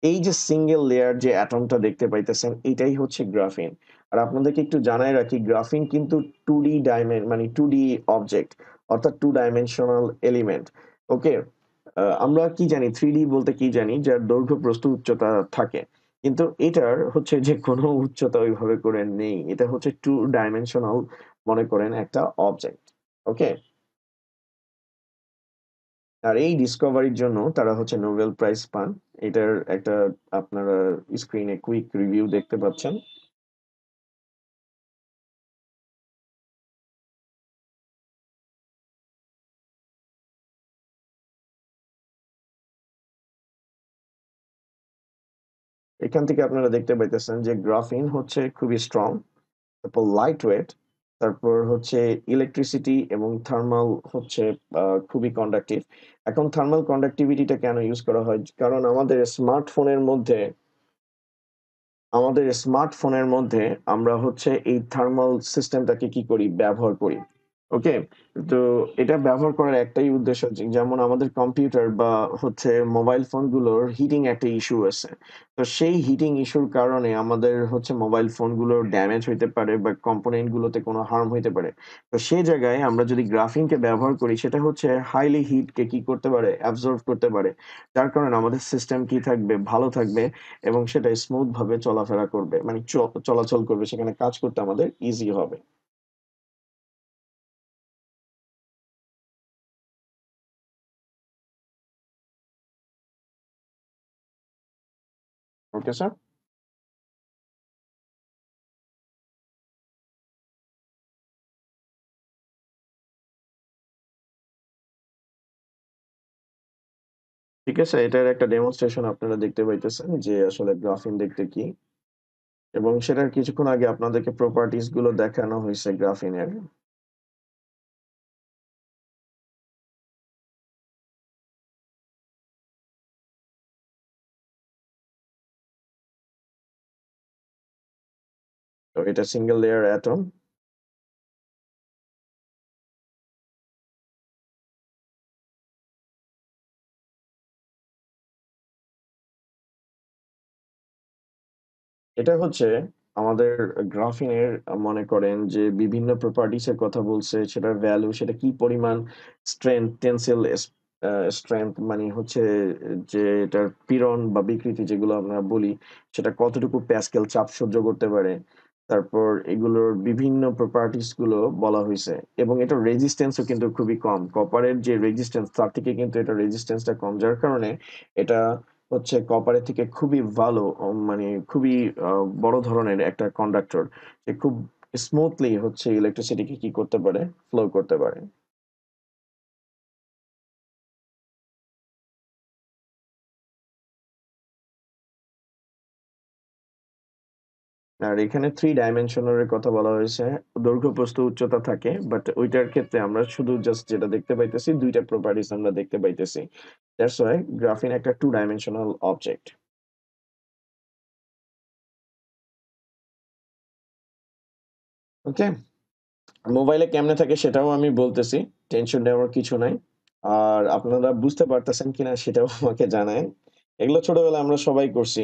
[SPEAKER 1] এই যে সিঙ্গেল লেয়ার যে অ্যাটমটা দেখতে পাইতেছেন, এটাই হচ্ছে গ্রাফিন। আর আপনাদেরকে একটু জানাই রাখি, গ্রাফিন কিন্তু 2D মানে 2D অবজেক্ট, অর্থাৎ 2 ডাইমেনশনাল এলিমেন্ট। ওকে, আমরা কি জানি 3D বলতে কি জানি, যার দৈর্ঘ্য প্রস্থ উচ্চতা থাকে। কিন্তু এটার হচ্ছে যে কোনো উচ্চতা ওইভাবে করে নেই, এটা হচ্ছে 2 ডাইমেনশনাল মনে করেন একটা অবজেক্ট। ওকে, আর এই ডিসকভারির জন্য তারা হচ্ছে নোবেল প্রাইজ পান। এটার একটা আপনারা স্ক্রিনে কুইক রিভিউ দেখতে পাচ্ছেন। এখান থেকে আপনারা দেখতে পাইতেছেন যে গ্রাফিন হচ্ছে খুবই স্ট্রং, তারপর লাইট ওয়েট, তারপর হচ্ছে ইলেকট্রিসিটি এবং থার্মাল হচ্ছে খুবই কন্ডাক্টিভ। এখন থার্মাল কন্ডাক্টিভিটিটা কেন ইউজ করা হয়, কারণ আমাদের স্মার্টফোনের মধ্যে আমরা হচ্ছে এই থার্মাল সিস্টেমটাকে কি করি, ব্যবহার করি। ওকে, তো এটা ব্যবহার করার একটাই উদ্দেশ্য যেমন আমাদের কম্পিউটার বা হচ্ছে মোবাইল ফোনগুলোর হিটিং একটা ইস্যু আছে। তো সেই হিটিং ইস্যুর কারণে আমাদের হচ্ছে মোবাইল ফোনগুলোর ড্যামেজ হইতে পারে বা কম্পোনেন্ট গুলোতে কোনো হার্ম হইতে পারে। তো সেই জায়গায় আমরা যদি গ্রাফিনকে ব্যবহার করি, সেটা হচ্ছে হাইলি হিটকে কি করতে পারে, অ্যাবজর্ব করতে পারে। যার কারণে আমাদের সিস্টেম কি থাকবে, ভালো থাকবে এবং সেটা স্মুথ ভাবে চলাফেরা করবে, মানে চলাচল করবে, সেখানে কাজ করতে আমাদের ইজি হবে। Okay sir. ঠিক আছে, এটার একটা ডেমনস্ট্রেশন আপনারা দেখতে পাইতেছেন যে আসলে গ্রাফিন দেখতে কি, এবং সেটার কিছুক্ষণ আগে আপনাদেরকে প্রপার্টিজ গুলো দেখানো হয়েছে গ্রাফিনের। তো এটা সিঙ্গেল লেয়ার অ্যাটম। এটা হচ্ছে আমাদের গ্রাফিনের মনে করেন যে বিভিন্ন প্রপার্টিস এর কথা বলছে, সেটার ভ্যালু, সেটা কি পরিমাণ স্ট্রেংথ, টেন্সিল স্ট্রেংথ, মানে হচ্ছে যে এটার পীড়ন বা বিকৃতি যেগুলো আমরা বলি, সেটা কতটুকু প্যাসকেল চাপ সহ্য করতে পারে। তারপর এগুলোর বিভিন্ন প্রপার্টিস গুলো বলা হয়েছে, এবং এটার রেজিস্ট্যান্সও কিন্তু খুবই কম। কপারের যে রেজিস্ট্যান্স, তার থেকে কিন্তু এটা রেজিস্ট্যান্সটা কম, যার কারণে এটা হচ্ছে কপারের থেকে খুবই ভালো, মানে খুবই বড় ধরনের একটা কন্ডাক্টর, যে খুব স্মুথলি হচ্ছে ইলেকট্রিসিটিকে কি করতে পারে, ফ্লো করতে পারে। আর এখানে 3 ডাইমেনশনের কথা বলা হয়েছে, দৈর্ঘ্য প্রস্থ উচ্চতা থাকে, বাট ওইটার ক্ষেত্রে আমরা শুধু জাস্ট যেটা দেখতে পাইতেছি, দুইটা প্রপার্টিস আমরা দেখতে পাইতেছি। দ্যাটস ওয়াই গ্রাফিন একটা 2 ডাইমেনশনাল অবজেক্ট। ওকে, মোবাইলে কেমনে থাকে সেটাও আমি বলতেছি, টেনশন নেওয়ার কিছু নাই। আর আপনারা বুঝতে পারতেছেন কিনা সেটাও আমাকে জানায়েন। এগুলো ছোটবেলায় আমরা সবাই করছি।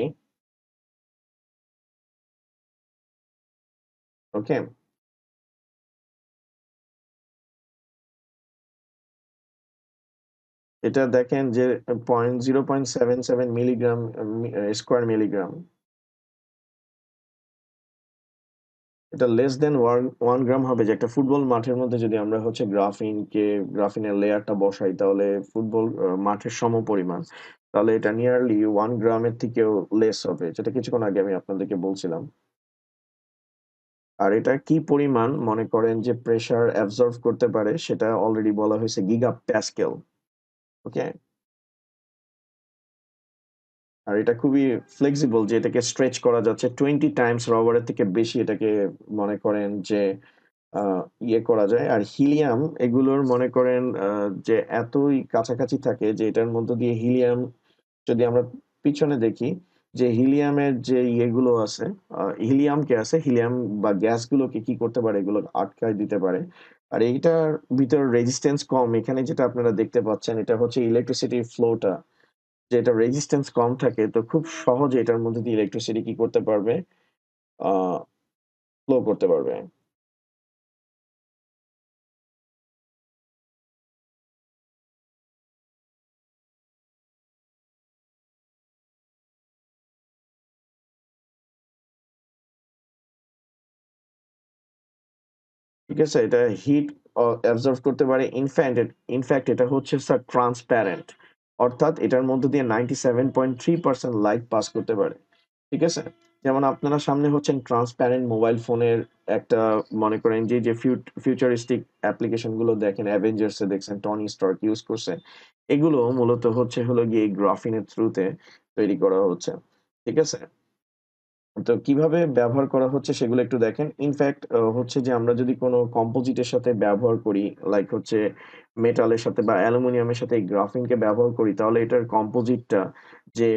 [SPEAKER 1] ওকে, এটা দেখেন যে 0.77 মিলিগ্রাম স্কোয়ার মিলিগ্রাম। এটা লেস দেন ওয়ান গ্রাম হবে, যে একটা ফুটবল মাঠের মধ্যে যদি আমরা হচ্ছে গ্রাফিনের লেয়ারটা বসাই, তাহলে ফুটবল মাঠের সমপরিমাণ। তাহলে এটা নিয়ারলি 1 গ্রামের থেকেও লেস হবে, যেটা কিছুক্ষণ আগে আমি আপনাদেরকে বলছিলাম। আর এটা কি পরিমাণ মনে করেন যে প্রেসার অ্যাবজর্ব করতে পারে, সেটা অলরেডি বলা হয়েছে গিগা প্যাসকেল। ওকে, আর এটা খুবই ফ্লেক্সিবল, যে এটাকে স্ট্রেচ করা যাচ্ছে 20 টাইমস, রবারের থেকে বেশি এটাকে মনে করেন যে আ ইয়ে করা যায়। আর হিলিয়াম এগুলোর মনে করেন যে এতই কাছাকাছি থাকে যে এটার মধ্য দিয়ে হিলিয়াম যদি আমরা পিছনে দেখি যে হিলিয়ামের যে ইয়েগুলো আছে, হিলিয়ামকে আছে, হিলিয়াম বা গ্যাসগুলোকে কি করতে পারে? এগুলো আটকায় দিতে পারে। আর এইটার ভিতর রেজিস্ট্যান্স কম। এখানে যেটা আপনারা দেখতে পাচ্ছেন এটা হচ্ছে ইলেকট্রিসিটি ফ্লোটা। যে এটার রেজিস্ট্যান্স কম থাকে তো খুব সহজে এটার মধ্যে দিয়ে ইলেকট্রিসিটি কি করতে পারবে? আ ফ্লো করতে পারবে। ঠিক আছে? এটা হিট অ্যাবজর্ব করতে পারে। ইনফ্যাক্ট এটা হচ্ছে স্যার ট্রান্সপ্যারেন্ট। অর্থাৎ এটার মধ্য দিয়ে 97.3% লাইট পাস করতে পারে। ঠিক আছে? যেমন আপনারা সামনে হচ্ছেন ট্রান্সপ্যারেন্ট মোবাইল ফোনের একটা মনে করেন যে ফিউচারিস্টিক অ্যাপ্লিকেশন গুলো দেখেন, অ্যাভেঞ্জার্স এ দেখছেন টনি স্টার্ক ইউজ করছে। এগুলো মূলত হচ্ছে হলো গিয়ে গ্রাফিনের থ্রুতে তৈরি করা হচ্ছে। ঠিক আছে? তো কিভাবে ব্যবহার করা হচ্ছে সেগুলো একটু দেখেন। ইনফেক্ট হচ্ছে যে আমরা যদি কোন কম্পোজিটের সাথে ব্যবহার করি, লাইক হচ্ছে মেটালের সাথে বা অ্যালুমিনিয়ামের সাথে এই গ্রাফিনকে ব্যবহার করি, তাহলে এটার কম্পোজিটটা যে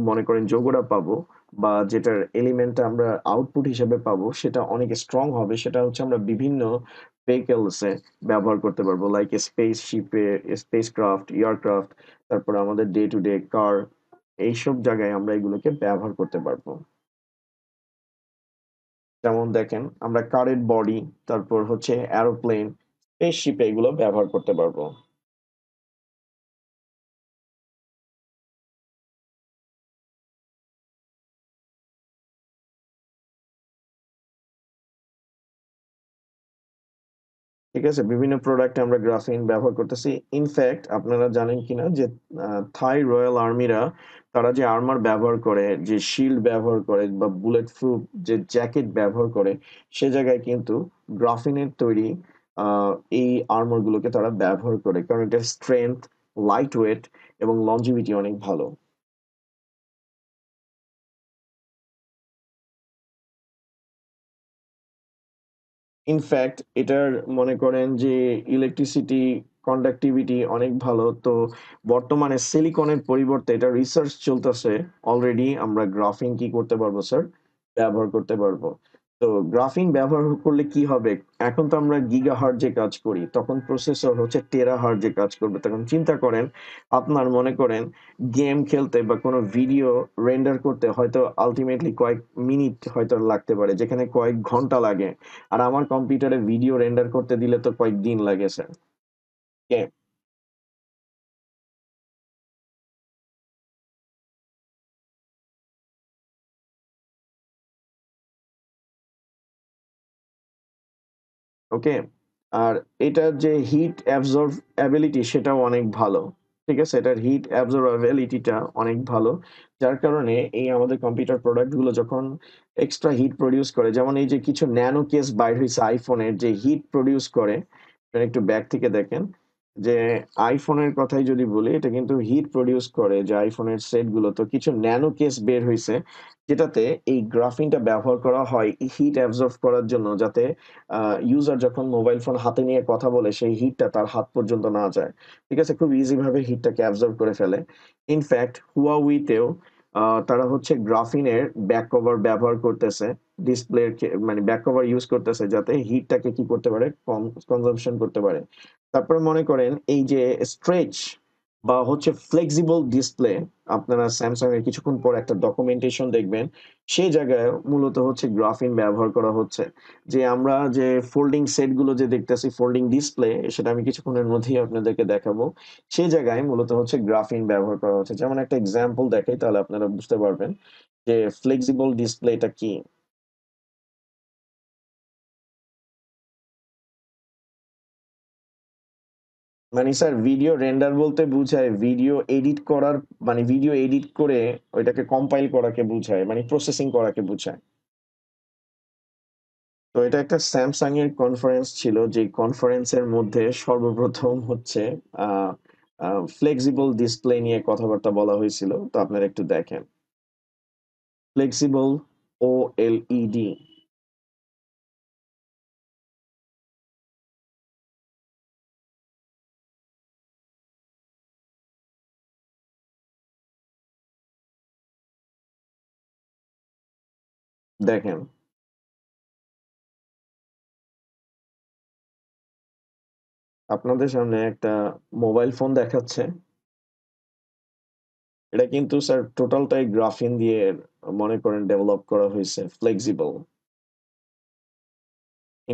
[SPEAKER 1] মনে করেন যৌগটা পাবো বা যেটার এলিমেন্টটা আমরা আউটপুট হিসেবে পাবো, সেটা অনেক স্ট্রং হবে। সেটা হচ্ছে আমরা বিভিন্ন ভেহিকলস এ ব্যবহার করতে পারবো। লাইক স্পেসশিপে, স্পেসক্রাফট, এয়ারক্রাফট, তারপরে আমাদের ডে টু ডে কার, এইসব জায়গায় আমরা এগুলোকে ব্যবহার করতে পারবো। যেমন দেখেন আমরা কারের বডি, তারপর হচ্ছে এরোপ্লেন, স্পেসশিপ এগুলো ব্যবহার করতে পারবো। ঠিক আছে? বিভিন্ন প্রোডাক্টে আমরা গ্রাফিন ব্যবহার করতেছি। ইনফেক্ট আপনারা জানেন কিনা যে থাই রয়াল আর্মিরা তারা যে আর্মার ব্যবহার করে, যে শিল্ড ব্যবহার করে বা বুলেট প্রুফ যে জ্যাকেট ব্যবহার করে, সে জায়গায় কিন্তু গ্রাফিনের তৈরি আ এই আর্মর গুলোকে তারা ব্যবহার করে। কারণ এটার স্ট্রেংথ, লাইট ওয়েট এবং লনজিভিটি অনেক ভালো। ইনফ্যাক্ট এটার মনে করেন যে ইলেকট্রিসিটি কন্ডাক্টিভিটি অনেক ভালো। তো বর্তমানে সিলিকনের পরিবর্তে এটা রিসার্চ চলতেছে। অলরেডি আমরা গ্রাফিন কি করতে পারবো স্যার? ব্যবহার করতে পারবো। তো গ্রাফিন ব্যবহার করলে কি হবে? এখন তো আমরা গিগাহার্টজ এ কাজ করি। তখন প্রসেসর হচ্ছে টেরাহার্টজ এ কাজ করবে। তখন চিন্তা করেন আপনার মনে করেন গেম খেলতে বা কোনো ভিডিও রেন্ডার করতে হয়তো আল্টিমেটলি কয়েক মিনিট হয়তো লাগতে পারে, যেখানে কয়েক ঘন্টা লাগে। আর আমার কম্পিউটারে ভিডিও রেন্ডার করতে দিলে তো কয়েকদিন লাগে স্যার। কে ওকে? আর এটার যে হিট অ্যাবসর্ব অ্যাবিলিটি সেটাও অনেক ভালো। ঠিক আছে? এটার হিট অ্যাবসর্ব অ্যাবিলিটিটা অনেক ভালো। যার কারণে এই আমাদের কম্পিউটার প্রোডাক্ট গুলো যখন এক্সট্রা হিট প্রোডিউস করে, যেমন এই যে কিছু ন্যানো কেস বাইর হইছে iPhone এর যে হিট প্রোডিউস করে, আপনি একটু ব্যাক থেকে দেখেন যে iPhone এর কথাই যদি বলি, এটা কিন্তু হিট প্রোডিউস করে যে iPhone এর সেট গুলো। তো কিছু ন্যানো কেস বের হইছে যেটাতে এই গ্রাফিনটা ব্যবহার করা হয় হিট অ্যাবসর্ব করার জন্য, যাতে ইউজার যখন মোবাইল ফোন হাতে নিয়ে কথা বলে সেই হিটটা তার হাত পর্যন্ত না যায়। ঠিক আছে? খুব ইজি ভাবে হিটটাকে অ্যাবসর্ব করে ফেলে। ইনফ্যাক্ট Huawei তেও তারা হচ্ছে গ্রাফিনের ব্যাক কভার ব্যবহার করতেছে। ডিসপ্লের মানে ব্যাক কভার ইউজ করতেছে যাতে হিটটাকে কি করতে পারে? কনজাম্পশন করতে পারে। তারপরে মনে করেন এই যে স্ট্রেচ বা হচ্ছে ফ্লেক্সিবল ডিসপ্লে, আপনারা Samsung এর কিছুক্ষণ পর একটা ডকুমেন্টেশন দেখবেন। সেই জায়গায় মূলত হচ্ছে গ্রাফিন ব্যবহার করা হচ্ছে। যে আমরা যে ফোল্ডিং সেট গুলো যে দেখতেছি, ফোল্ডিং ডিসপ্লে, সেটা আমি কিছুক্ষণের মধ্যেই আপনাদেরকে দেখাবো। সেই জায়গায় মূলত হচ্ছে গ্রাফিন ব্যবহার করা হচ্ছে। যেমন একটা এক্সাম্পল দেখাই তাহলে আপনারা বুঝতে পারবেন যে ফ্লেক্সিবল ডিসপ্লেটা কি? মানে স্যার ভিডিও রেন্ডার বলতে বুঝায় ভিডিও এডিট করার, মানে ভিডিও এডিট করে ওইটাকে কম্পাইল করাকে বুঝায়। মানে প্রসেসিং করাকে বুঝায়। তো এটা একটা স্যামসাং এর কনফারেন্স ছিল, যে কনফারেন্সের মধ্যে সর্বপ্রথম হচ্ছে আহ ফ্লেক্সিবল ডিসপ্লে নিয়ে কথাবার্তা বলা হয়েছিল। তো আপনারা একটু দেখেন। Flexible OLED। দেখেন আপনাদের সামনে একটা মোবাইল ফোন দেখাচ্ছে। এটা কিন্তু স্যার টোটালটাই গ্রাফিন দিয়ে মনে করেন ডেভেলপ করা হয়েছে, ফ্লেক্সিবল।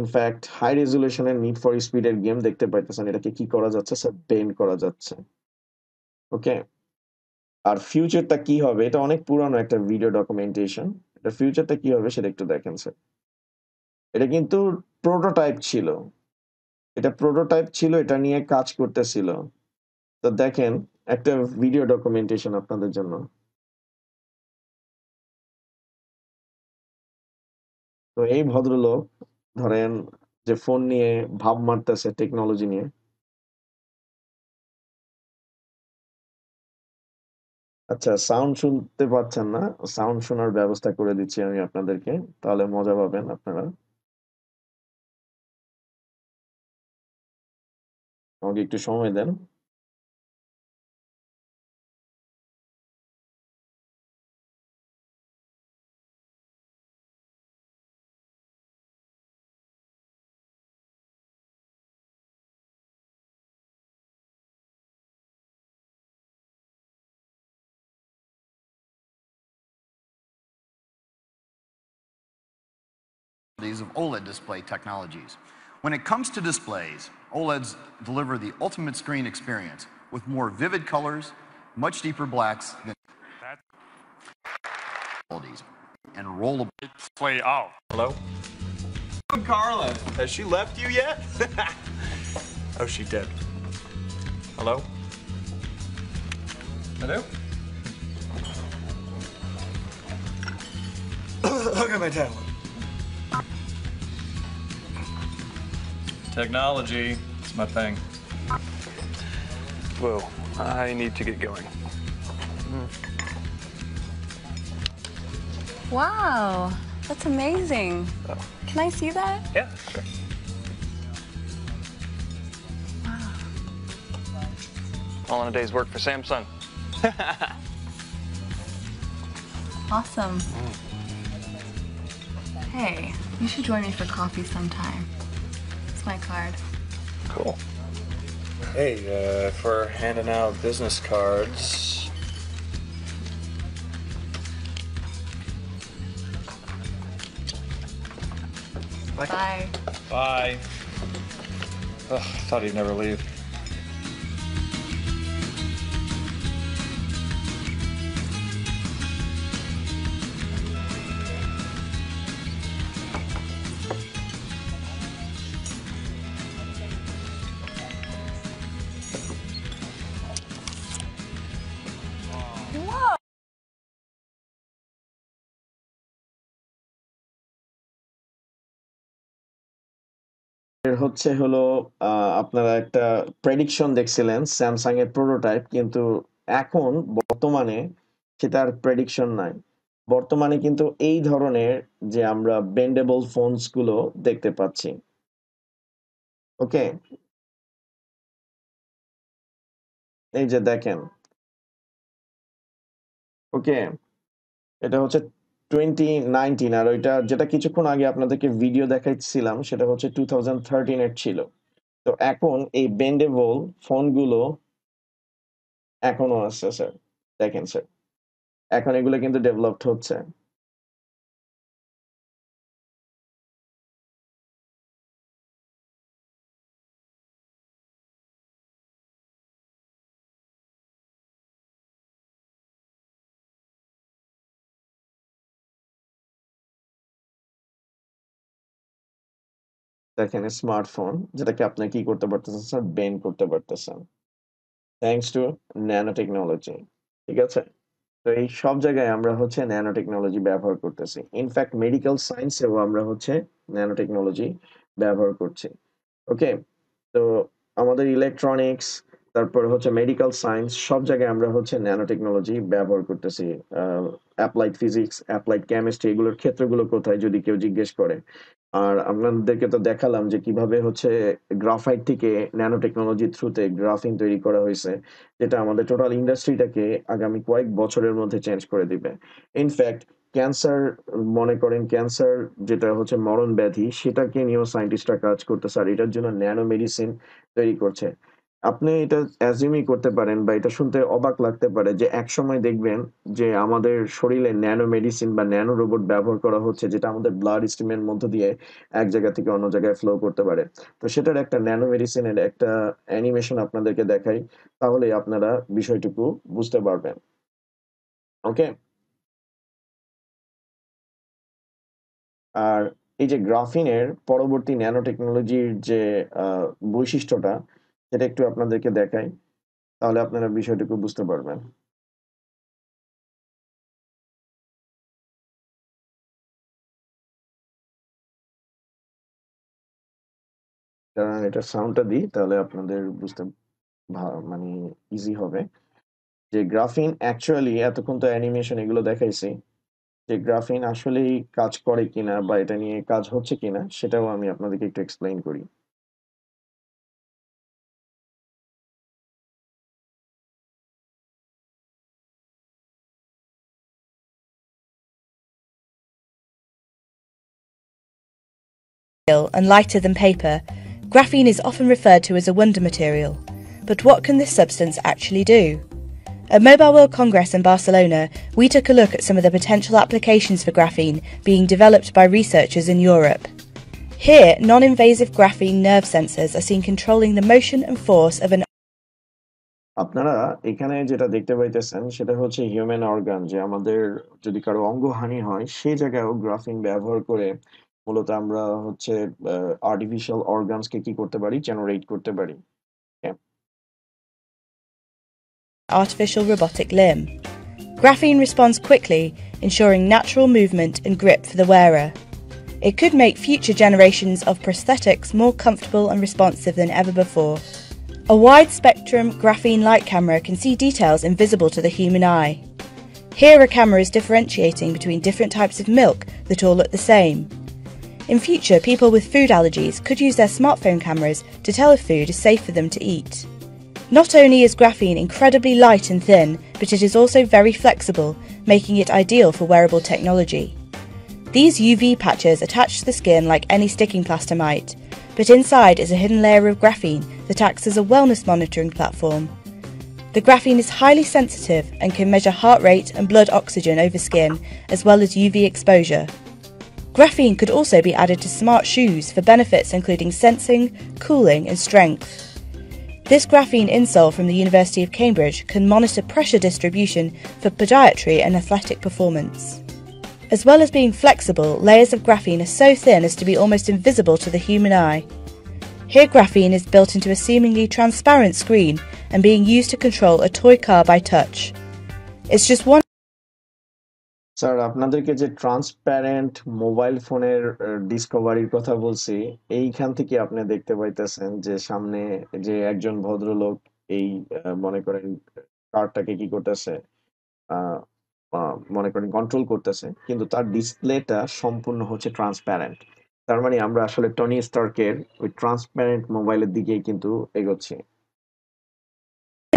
[SPEAKER 1] ইনফ্যাক্ট হাই রেজুলেশনের নিড ফর স্পিডের গেম দেখতে পাইতেছেন। এটাকে কি করা যাচ্ছে স্যার? বেন্ড করা যাচ্ছে। ওকে? আর ফিউচারটা কি হবে? এটা অনেক পুরানো একটা ভিডিও ডকুমেন্টেশন। এটা ফিউচারটা কি হবে সেটা একটু দেখেন স্যার। এটা কিন্তু প্রোটোটাইপ ছিল। এটা প্রোটোটাইপ ছিল, এটা নিয়ে কাজ করতেছিল। তো দেখেন একটা ভিডিও ডকুমেন্টেশন আপনাদের জন্য। তো এই ভদ্রলোক ধরেন যে ফোন নিয়ে ভাব মারতেছে টেকনোলজি নিয়ে। আচ্ছা, সাউন্ড শুনতে পাচ্ছেন না? সাউন্ড শোনার ব্যবস্থা করে দিচ্ছি আমি আপনাদেরকে। তাহলে মজা পাবেন আপনারা। আমাকে একটু সময় দেন।
[SPEAKER 2] Of OLED display technologies. When it comes to displays, OLEDs deliver the ultimate screen experience with more vivid colors, much deeper blacks than qualities, and rollable
[SPEAKER 3] Display out.
[SPEAKER 4] Hello? Carla, has she left you yet? Oh, she did. Hello? Hello? Look at my tablet. Technology, it's my thing. Whoa, I need to get going.
[SPEAKER 5] Wow, that's amazing.
[SPEAKER 4] Oh.
[SPEAKER 5] Can I see that?
[SPEAKER 4] Yeah, sure. All in a day's work for Samsung.
[SPEAKER 5] Awesome. Hey, you should join me for coffee sometime. It's my card.
[SPEAKER 4] Cool. Hey, for handing out business cards.
[SPEAKER 5] Bye.
[SPEAKER 4] Bye. Ugh, I thought he'd never leave.
[SPEAKER 5] Whoa.
[SPEAKER 1] এর হচ্ছে হলো আপনারা একটা prediction দেখছিলেন Samsung এর prototype, কিন্তু এখন বর্তমানে সেটা আর প্রেডিকশন নাই। বর্তমানে কিন্তু এই ধরনের যে আমরা বেন্ডেবল ফোনস গুলো দেখতে পাচ্ছি। ওকে, এই যে দেখেন। ওকে, এটা হচ্ছে 2019, আর ওইটা যেটা কিছুক্ষণ আগে আপনাদেরকে ভিডিও দেখাইছিলাম সেটা হচ্ছে 2013 এর ছিল। তো এখন এই বেন্ডেবল ফোনগুলো এখনো আছে স্যার। দেখেন স্যার, এখন এগুলো কিন্তু ডেভেলপড হচ্ছে। দেখেন স্মার্টফোন যেটাকে আপনি কি করতে পারতেছেন স্যার? বেন্ড করতে পারতেছেন, থ্যাঙ্কস টু ন্যানো টেকনোলজি। ঠিক আছে? তো এই সব জায়গায় আমরা হচ্ছে ন্যানো টেকনোলজি ব্যবহার করতেছি। ইনফ্যাক্ট মেডিকেল সায়েন্সেও আমরা হচ্ছে ন্যানো টেকনোলজি ব্যবহার করছি। ওকে, তো আমাদের ইলেকট্রনিক্স, তারপরে হচ্ছে মেডিকেল সায়েন্স, সব জায়গায় আমরা হচ্ছে ন্যানো টেকনোলজি ব্যবহার করতেছি। অ্যাপ্লাইড ফিজিক্স, অ্যাপ্লাইড কেমিস্ট্রি, এগুলোর ক্ষেত্রগুলো কোথায় যদি কেউ জিজ্ঞেস করে। আর আপনাদেরকে তো দেখালাম যে কিভাবে হচ্ছে গ্রাফাইট থেকে ন্যানো টেকনোলজির থ্রুতে গ্রাফিন তৈরি করা হয়েছে, যেটা আমাদের টোটাল ইন্ডাস্ট্রিটাকে আগামী কয়েক বছরের মধ্যে চেঞ্জ করে দিবে। ইনফ্যাক্ট ক্যান্সার, মনে করেন ক্যান্সার যেটা হচ্ছে মরণ ব্যাধি, সেটাকে নিয়েও সায়েন্টিস্টরা কাজ করতেছে, আর এটার জন্য ন্যানো মেডিসিন তৈরি করছে। আপনি এটা অ্যাজিউমই করতে পারেন বা এটা শুনতে অবাক লাগতে পারে যে একসময় দেখবেন যে আমাদের শরীরে ন্যানো মেডিসিন বা ন্যানো রোবট ব্যবহার করা হচ্ছে, যেটা আমাদের ব্লাড স্ট্রিমের মধ্য দিয়ে এক জায়গা থেকে অন্য জায়গায় ফ্লো করতে পারে। তো সেটার একটা ন্যানো মেডিসিনের একটা অ্যানিমেশন আপনাদেরকে দেখাই, তাহলে আপনারা বিষয়টুকু বুঝতে পারবেন। ওকে। আর এই যে গ্রাফিনের পরবর্তী ন্যানো টেকনোলজির যে বৈশিষ্ট্যটা, সেটা একটু আপনাদেরকে দেখাই, তাহলে আপনারা বিষয়টুকু বুঝতে পারবেন। কারণ এটার সাউন্ডটা দিই, তাহলে আপনাদের বুঝতে মানে ইজি হবে যে গ্রাফিন অ্যাকচুয়ালি, এতক্ষণ তো অ্যানিমেশন এগুলো দেখাইছি, যে গ্রাফিন আসলেই কাজ করে কিনা বা এটা নিয়ে কাজ হচ্ছে কিনা সেটাও আমি আপনাদেরকে একটু এক্সপ্লেইন করি।
[SPEAKER 3] And lighter than paper, graphene is often referred to as a wonder material. But what can this substance actually do? At Mobile World Congress in Barcelona, we took a look at some of the potential applications for graphene being developed by researchers in Europe. Here, non-invasive graphene nerve sensors are seen controlling the motion and force of an
[SPEAKER 1] আপনারা এখানে যেটা দেখতে পাইতেছেন সেটা হচ্ছে human organ, যে আমাদের যদি কারো অঙ্গহানি হয় সেই জায়গায়ও গ্রাফিন ব্যবহার করে মূলত আমরা হচ্ছে আর্টিফিশিয়াল অর্গানসকে কি করতে পারি, জেনারেট করতে পারি। Okay?
[SPEAKER 3] artificial robotic limb. Graphene responds quickly, ensuring natural movement and grip for the wearer. It could make future generations of prosthetics more comfortable and responsive than ever before. A wide-spectrum graphene light camera can see details invisible to the human eye. Here a camera is differentiating between different types of milk that all look the same. In future, people with food allergies could use their smartphone cameras to tell if food is safe for them to eat. Not only is graphene incredibly light and thin, but it is also very flexible, making it ideal for wearable technology. These UV patches attach to the skin like any sticking plaster might, but inside is a hidden layer of graphene that acts as a wellness monitoring platform. The graphene is highly sensitive and can measure heart rate and blood oxygen over skin, as well as UV exposure. Graphene could also be added to smart shoes for benefits including sensing, cooling and strength. This graphene insole from the University of Cambridge can monitor pressure distribution for podiatry and athletic performance. As well as being flexible, layers of graphene are so thin as to be almost invisible to the human eye. Here graphene is built into a seemingly transparent screen and being used to control a toy car by touch. It's just one
[SPEAKER 1] sir, আপনাদেরকে যে transparent mobile ফোনের ডিসকভারির কথা বলছি, এইখান থেকে আপনি দেখতে পাইতেছেন যে সামনে যে একজন ভদ্রলোক এই মনে করেন কারটাকে কি করতেছে, আহ, মনে করেন কন্ট্রোল করতেছে, কিন্তু তার ডিসপ্লেটা সম্পূর্ণ হচ্ছে ট্রান্সপ্যারেন্ট। তার মানে আমরা আসলে টনি স্টার্কের ওই ট্রান্সপ্যারেন্ট মোবাইলের দিকেই কিন্তু এগোচ্ছি।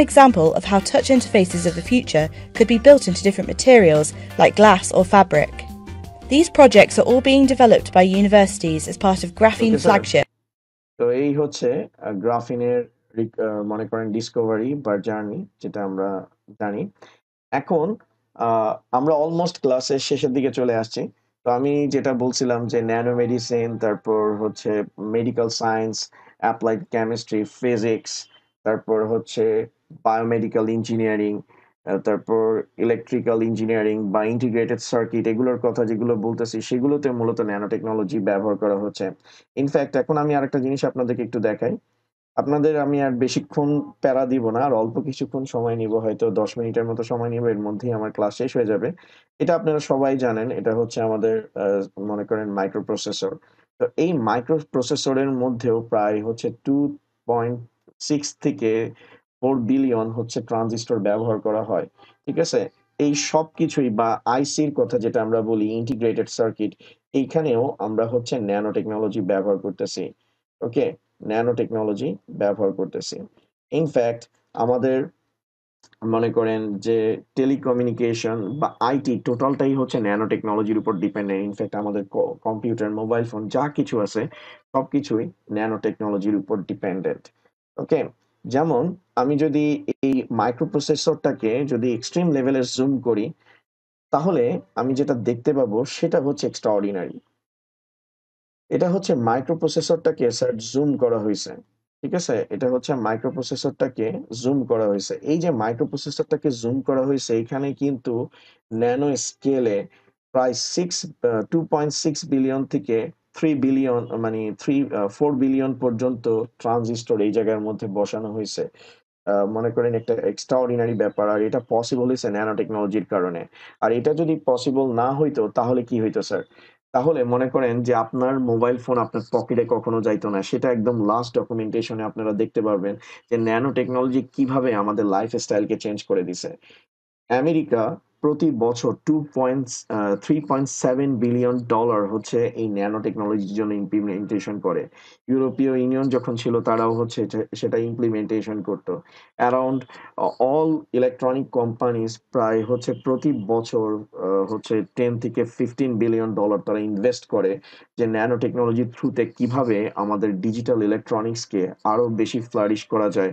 [SPEAKER 3] example of how touch interfaces of the future could be built into different materials like glass or fabric. These projects are all being developed by universities as part of Graphene
[SPEAKER 1] Okay, sir.
[SPEAKER 3] Flagship.
[SPEAKER 1] তো এই হচ্ছে গ্রাফিনের মনে করেন Discovery বা journey, যেটা আমরা জানি। এখন আমরা অলমোস্ট ক্লাসের শেষের দিকে চলে আসছি। তো আমি যেটা বলছিলাম যে ন্যানো মেডিসিন, তারপর হচ্ছে medical science, applied chemistry, physics, তারপর হচ্ছে বায়োমেডিক্যাল ইঞ্জিনিয়ারিং, তারপর ইলেকট্রিক্যাল ইঞ্জিনিয়ারিং বা ইন্টিগ্রেটেড সার্কিট, এগুলোর কথা যেগুলো বলতেছি সেগুলোতে মূলত ন্যানো টেকনোলজি ব্যবহার করা হচ্ছে। ইনফ্যাক্ট এখন আমি আরেকটা জিনিস আপনাদেরকে একটু দেখাই। আপনাদের আমি আর বেশিক্ষণ প্যারা দিব না, আর অল্প কিছুক্ষণ সময় নিব, হয়তো 10 মিনিটের মতো সময় নিব, এর মধ্যেই আমার ক্লাস শেষ হয়ে যাবে। এটা আপনারা সবাই জানেন, এটা হচ্ছে আমাদের মনে করেন মাইক্রো প্রসেসর। তো এই মাইক্রো প্রসেসরের মধ্যেও প্রায় হচ্ছে 2.6 থেকে 4 বিলিয়ন হচ্ছে ট্রানজিস্টর ব্যবহার করা হয়। ঠিক আছে? এই সব কিছুই বা আইসির কথা যেটা আমরা বলি ইন্টিগ্রেটেড সার্কিট, এইখানেও আমরা হচ্ছে ন্যানো টেকনোলজি ব্যবহার করতেছি। ওকে, ন্যানো টেকনোলজি ব্যবহার করতেছি। ইনফ্যাক্ট আমাদের মনে করেন যে টেলিকমিউনিকেশন বা আইটি টোটালটাই হচ্ছে ন্যানো টেকনোলজির উপর ডিপেন্ডেন্ট। ইনফ্যাক্ট আমাদের কম্পিউটার, মোবাইল ফোন যা কিছু আছে সবকিছুই ন্যানো টেকনোলজির উপর ডিপেন্ডেন্ট। ওকে, যেমন আমি যদি এই মাইক্রোপ্রসেসরটাকে যদি এক্সট্রিম লেভেলে জুম করি, তাহলে আমি যেটা দেখতে পাবো সেটা হচ্ছে এক্সট্রাঅর্ডিনারি। এটা হচ্ছে মাইক্রোপ্রসেসরটাকে স্যার জুম করা হয়েছে। ঠিক আছে? এটা হচ্ছে মাইক্রোপ্রসেসরটাকে জুম করা হয়েছে। এই যে মাইক্রোপ্রসেসরটাকে জুম করা হয়েছে এখানে কিন্তু ন্যানো স্কেলে প্রায় 2.6 বিলিয়ন থেকে 3 বিলিয়ন মানে 4 বিলিয়ন পর্যন্ত ট্রানজিস্টর এই জায়গার মধ্যে বসানো হয়েছে। মনে করেন একটা এক্সট্রাঅর্ডিনারি ব্যাপার। আর এটা পসিবল হইছে ন্যানো টেকনোলজির কারণে। আর এটা যদি পসিবল না হইতো তাহলে কি হইতো স্যার? তাহলে মনে করেন যে আপনার মোবাইল ফোন আপনার পকেটে কখনো যাইতো না। সেটা একদম লাস্ট ডকুমেন্টেশন এ আপনারা দেখতে পারবেন যে ন্যানো টেকনোলজি কিভাবে আমাদের লাইফস্টাইলকে চেঞ্জ করে দিছে। আমেরিকা প্রতি বছর 3.7 বিলিয়ন ডলার হচ্ছে এই ন্যানো টেকনোলজির জন্য ইমপ্লিমেন্টেশন করে। ইউরোপীয় ইউনিয়ন যখন ছিল তারাও হচ্ছে সেটা ইমপ্লিমেন্টেশন করতো। অ্যারাউন্ড অল ইলেকট্রনিক কোম্পানিজ প্রায় হচ্ছে প্রতি বছর হচ্ছে 10 থেকে 15 বিলিয়ন ডলার তারা ইনভেস্ট করে যে ন্যানো টেকনোলজির থ্রুতে কিভাবে আমাদের ডিজিটাল ইলেকট্রনিক্সকে আরো বেশি ফ্লারিশ করা যায়।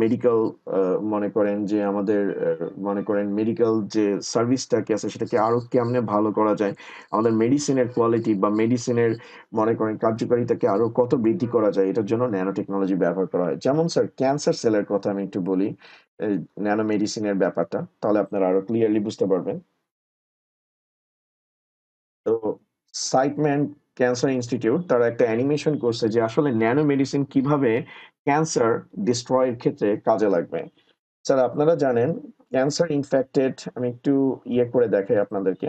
[SPEAKER 1] মেডিকেল, মনে করেন যে আমাদের মনে করেন মেডিকেল যে সার্ভিসটাকে আছে সেটাকে আরো কেমনে ভালো করা যায়, আমাদের মেডিসিনের কোয়ালিটি বা মেডিসিনের মনে করেন কার্যকারিতাকে আরো কত বৃদ্ধি করা যায়, এটার জন্য ন্যানো টেকনোলজি ব্যবহার করা হয়। যেমন স্যার ক্যান্সার সেলের কথা আমি একটু বলি, ন্যানো মেডিসিনের ব্যাপারটা, তাহলে আপনারা আরো ক্লিয়ারলি বুঝতে পারবেন। তো সাইটম্যান ক্যান্সার ইনস্টিটিউট তারা একটা অ্যানিমেশন করছে যে আসলে ন্যানো মেডিসিন কিভাবে ক্যান্সার ডিস্ট্রয়ের ক্ষেত্রে কাজে লাগবে। স্যার আপনারা জানেন ক্যান্সার ইনফেক্টেড, আমি একটু করে দেখাই আপনাদেরকে।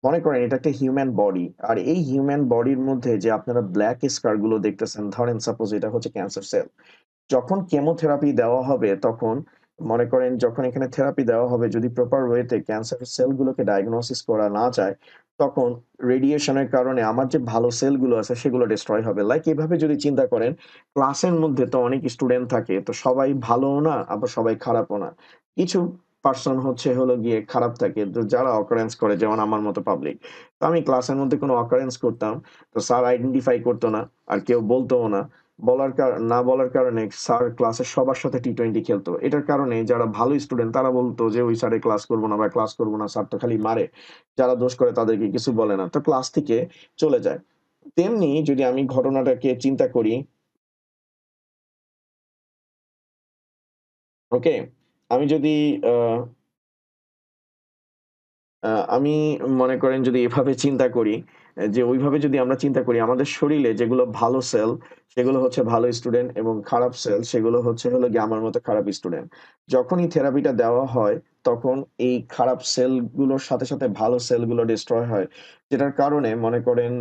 [SPEAKER 1] মনে করেন এটা একটা হিউম্যান বডি, আর এই হিউম্যান বডির মধ্যে যে আপনারা ব্ল্যাক স্কার গুলো দেখতেছেন, ধরেন সাপোজ এটা হচ্ছে ক্যান্সার সেল। যখন কেমোথেরাপি দেওয়া হবে তখন মনে করেন যখন এখানে থেরাপি দেওয়া হবে যদি প্রপার ওয়েতে ক্যান্সার সেলগুলোকে ডায়াগনোসিস করা না যায়, তখন রেডিয়েশনের কারণে আমার যে ভালো সেলগুলো আছে সেগুলো ডিস্ট্রয় হবে। লাইক এভাবে যদি চিন্তা করেন, ক্লাসের মধ্যে তো অনেক স্টুডেন্ট থাকে, তো সবাই ভালোও না আবার সবাই খারাপও না। কিছু পার্সন হচ্ছে হলো গিয়ে খারাপ থাকে, তো যারা অকারেন্স করে, যেমন আমার মতো পাবলিক। তো আমি ক্লাসের মধ্যে কোনো অকারেন্স করতাম, তো স্যার আইডেন্টিফাই করতো না, আর কেউ বলতোও না। না বলার কারণে স্যার ক্লাসের সবার সাথে টি-20 খেলতো। এটার কারণে যারা ভালো স্টুডেন্ট তারা বলতো যে ওই স্যারে ক্লাস করবো না বা ক্লাস করবো না, স্যার তো খালি মারে। যারা দোষ করে তাদেরকে কিছু বলে না, তো ক্লাস থেকে চলে যায়। তেমনি যদি আমি ঘটনাটাকে চিন্তা করি, ওকে, আমি যদি আহ আমি মনে করেন যদি এভাবে চিন্তা করি, যে ওইভাবে যদি আমরা চিন্তা করি, আমাদের শরীরে যেগুলো ভালো সেল সেগুলো হচ্ছে ভালো স্টুডেন্ট, এবং খারাপ সেল সেগুলো হচ্ছে হলো গিয়ে আমার মতো খারাপ স্টুডেন্ট। যখনই থেরাপিটা দেওয়া হয় তখন এই খারাপ সেলগুলোর সাথে সাথে ভালো সেলগুলো ডিস্ট্রয় হয়, যেটার কারণে মনে করেন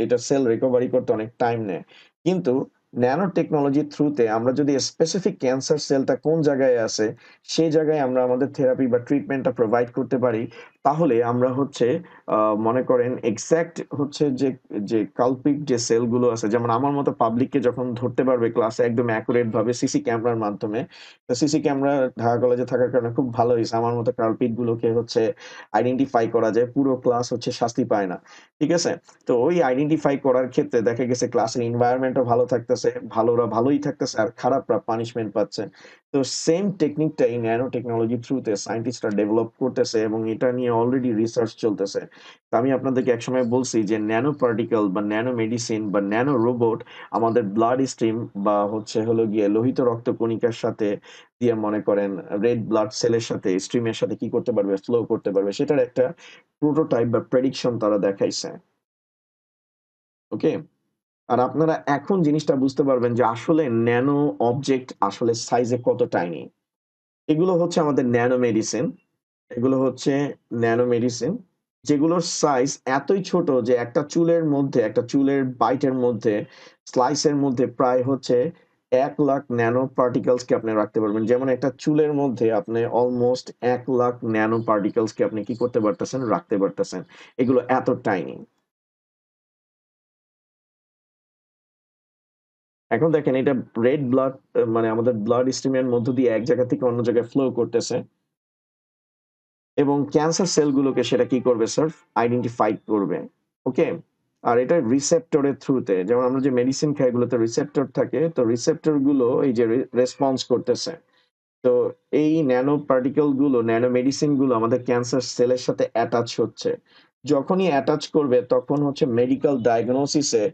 [SPEAKER 1] এটা সেল রিকভারি করতে অনেক টাইম নেয়। কিন্তু ন্যানো টেকনোলজির থ্রুতে আমরা যদি স্পেসিফিক ক্যান্সার সেলটা কোন জায়গায় আছে সেই জায়গায় আমরা আমাদের থেরাপি বা ট্রিটমেন্টটা প্রোভাইড করতে পারি, তাহলে আমরা হচ্ছে মনে করেন এক্সাক্ট হচ্ছে যে যে কালপিট যে সেলগুলো আছে, যেমন আমার মতো পাবলিককে যখন ধরতে পারবে ক্লাসে একদম অ্যাকুরেট ভাবে সিসি ক্যামেরার মাধ্যমে। তো সিসি ক্যামেরা ঢাকা কলেজে থাকার কারণে খুব ভালো হয়েছে, আমার মতো কালপিট গুলোকে হচ্ছে আইডেন্টিফাই করা যায়, পুরো ক্লাস হচ্ছে শাস্তি পায় না। ঠিক আছে? তো ওই আইডেন্টিফাই করার ক্ষেত্রে দেখা গেছে ক্লাসের এনভায়রনমেন্টও ভালো থাকতেছে, ভালোরা ভালোই থাকতেছে আর খারাপরা পানিশমেন্ট পাচ্ছে। তো সেম টেকনিকটাই ন্যানো টেকনোলজি থ্রুতে সায়েন্টিস্টরা ডেভেলপ করতেছে এবং এটা নিয়ে অলরেডি রিসার্চ চলতেছে। তো আমি আপনাদেরকে একসময় বলছি যে ন্যানো পার্টিকেল বা ন্যানো মেডিসিন বা ন্যানো রোবট আমাদের ব্লাড স্ট্রিম বা হচ্ছে হলো গিয়ে লোহিত রক্ত কণিকার সাথে দিয়ে মনে করেন রেড ব্লাড সেলের সাথে স্ট্রিমের সাথে কি করতে পারবে, ফ্লো করতে পারবে, সেটার একটা প্রোটোটাইপ বা প্রেডিকশন তারা দেখাইছে। ওকে, আর আপনারা এখন জিনিসটা বুঝতে পারবেন যে আসলে ন্যানো অবজেক্ট আসলে সাইজে কত টাইনি। এগুলো হচ্ছে আমাদের ন্যানো মেডিসিন। এগুলো হচ্ছে ন্যানো মেডিসিন, যেগুলোর সাইজ এতই ছোট যে একটা চুলের মধ্যে, একটা চুলের বাইটের মধ্যে, স্লাইসের মধ্যে প্রায় হচ্ছে 1,00,000 ন্যানো পার্টিকেলস কে আপনি রাখতে পারবেন। যেমন একটা চুলের মধ্যে আপনি অলমোস্ট 1,00,000 ন্যানো পার্টিকেলস কে আপনি কি করতে পারতেছেন, রাখতে পারতেছেন। এগুলো এত টাইনি। এখন দেখেন এটা রেড ব্লাড মানে আমাদের ব্লাড স্ট্রিমের মধ্য দিয়ে এক জায়গা থেকে অন্য জায়গায় ফ্লো করতেছে এবং ক্যান্সার সেলগুলোকে সেটা কি করবে স্যার আইডেন্টিফাই করবে ওকে আর এটা রিসেপ্টরের থ্রুতে যেমন আমরা যে মেডিসিন খাই এগুলোতে রিসেপ্টর থাকে তো রিসেপ্টর গুলো এই যে রেসপন্স করতেছে তো এই ন্যানো পার্টিকেল গুলো ন্যানো মেডিসিন গুলো আমাদের ক্যান্সার সেলের সাথে অ্যাটাচ হচ্ছে যখনই অ্যাটাচ করবে তখন হচ্ছে মেডিকেল ডায়াগনোসিসে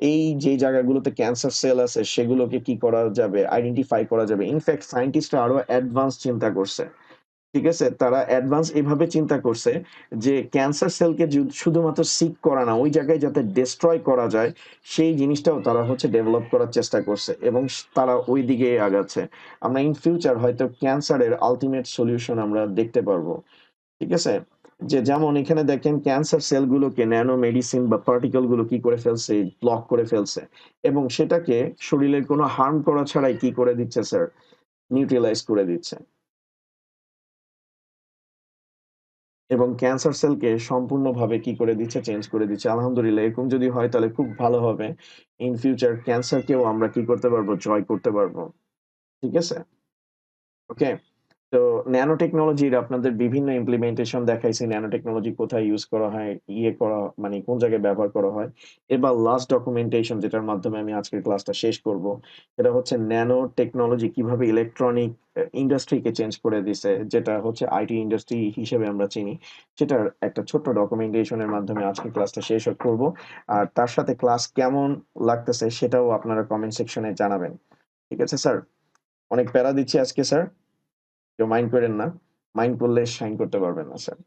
[SPEAKER 1] এই যে জায়গাগুলোতে ক্যান্সার সেল আছে সেগুলোকে কি করা যাবে আইডেন্টিফাই করা যাবে ইনফ্যাক্ট সায়েন্টিস্টরা আরো অ্যাডভান্স চিন্তা করছে ঠিক আছে তারা অ্যাডভান্স এভাবে চিন্তা করছে যে ক্যান্সার সেলকে শুধুমাত্র সিক করা না ওই জায়গায় যাতে ডিস্ট্রয় করা যায় সেই জিনিসটাও তারা হচ্ছে ডেভেলপ করার চেষ্টা করছে এবং তারা ওই দিকে আগাচ্ছে আমরা ইন ফিউচার হয়তো ক্যান্সারের আলটিমেট সলিউশন আমরা দেখতে পারবো ঠিক আছে যে যেমন এখানে দেখেন ক্যান্সার সেলগুলোকে ন্যানো মেডিসিন বা পার্টিকেল গুলো কি করে ফেলছে ব্লক করে ফেলছে এবং সেটাকে শরীরের কোনো হার্ম করা ছাড়াই কি করে দিচ্ছে স্যার নিউট্রালাইজ করে দিচ্ছে এবং ক্যান্সার সেলকে সম্পূর্ণভাবে কি করে দিচ্ছে চেঞ্জ করে দিচ্ছে আলহামদুলিল্লাহ এরকম যদি হয় তাহলে খুব ভালো হবে ইন ফিউচার ক্যান্সারকেও আমরা কি করতে পারবো জয় করতে পারবো ঠিক আছে ওকে তো ন্যানো টেকনোলজির আপনাদের বিভিন্ন ইমপ্লিমেন্টেশন দেখাইছি ন্যানো টেকনোলজি কোথায় ইউজ করা হয় ইয়ে করা মানে কোন জায়গায় ব্যবহার করা হয় এবার লাস্ট ডকুমেন্টেশন যেটার মাধ্যমে আমি আজকের ক্লাসটা শেষ করব এটা হচ্ছে ন্যানো টেকনোলজি কিভাবে ইলেকট্রনিক ইন্ডাস্ট্রিকে চেঞ্জ করে দিছে যেটা হচ্ছে আইটি ইন্ডাস্ট্রি হিসেবে আমরা চিনি সেটার একটা ছোট্ট ডকুমেন্টেশনের মাধ্যমে আজকে ক্লাসটা শেষ করব আর তার সাথে ক্লাস কেমন লাগতেছে সেটাও আপনারা কমেন্ট সেকশনে জানাবেন ঠিক আছে স্যার অনেক প্যারা দিচ্ছি আজকে স্যার কেউ মাইন্ড করেন না মাইন্ড করলে শাইন করতে পারবেন না sir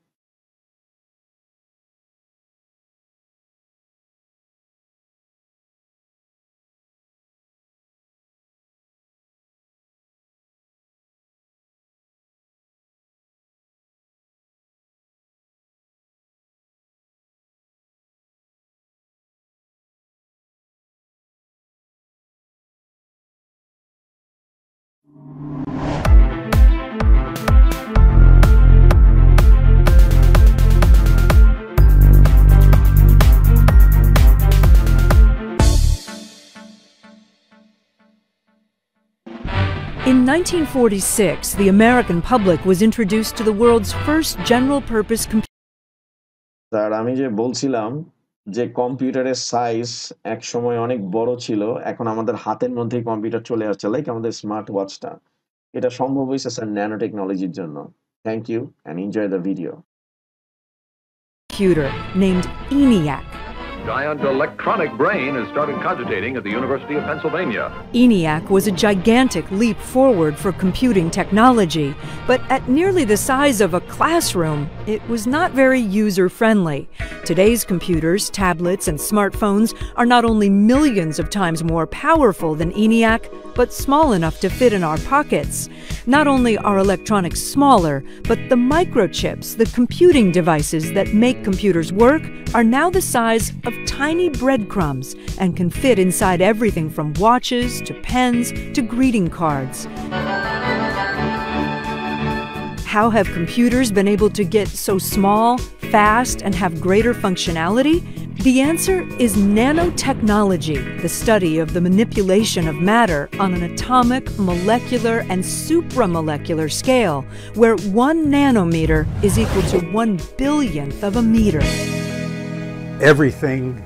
[SPEAKER 6] In 1946, the American public was introduced to the world's first general-purpose computer.
[SPEAKER 1] Sir আমি যে বলছিলাম যে কম্পিউটারের সাইজ এক সময় অনেক বড় ছিল এখন আমাদের হাতের মধ্যেই কম্পিউটার চলে আসছে লাইক আমাদের স্মার্ট ওয়াচটা এটা সম্ভব হয়েছে স্যার ন্যানো টেকনোলজির জন্য thank you and enjoy the video
[SPEAKER 6] Named ENIAC.
[SPEAKER 7] Giant electronic brain has started cogitating at the University of Pennsylvania.
[SPEAKER 6] ENIAC was a gigantic leap forward for computing technology, but at nearly the size of a classroom, it was not very user-friendly. Today's computers, tablets, and smartphones are not only millions of times more powerful than ENIAC, but small enough to fit in our pockets. Not only are electronics smaller, but the microchips, the computing devices that make computers work, are now the size of tiny breadcrumbs and can fit inside everything from watches to pens to greeting cards. How have computers been able to get so small, fast, and have greater functionality? The answer is nanotechnology, the study of the manipulation of matter on an atomic, molecular, and supramolecular scale, where 1 nanometer is equal to 1 billionth of a meter.
[SPEAKER 8] Everything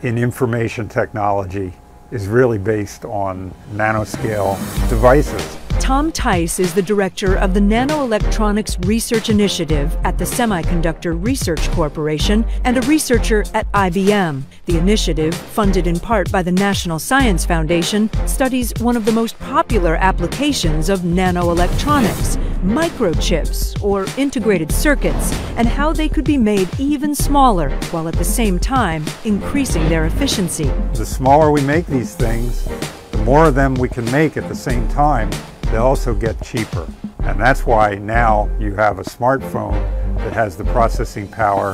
[SPEAKER 8] in information technology is really based on nanoscale devices.
[SPEAKER 6] Tom Tice is the director of the Nanoelectronics Research Initiative at the Semiconductor Research Corporation and a researcher at IBM. The initiative, funded in part by the National Science Foundation, studies one of the most popular applications of nanoelectronics, microchips, or integrated circuits, and how they could be made even smaller while at the same time increasing their efficiency.
[SPEAKER 8] The smaller we make these things, the more of them we can make at the same time. They also get cheaper. And that's why now you have a smartphone that has the processing power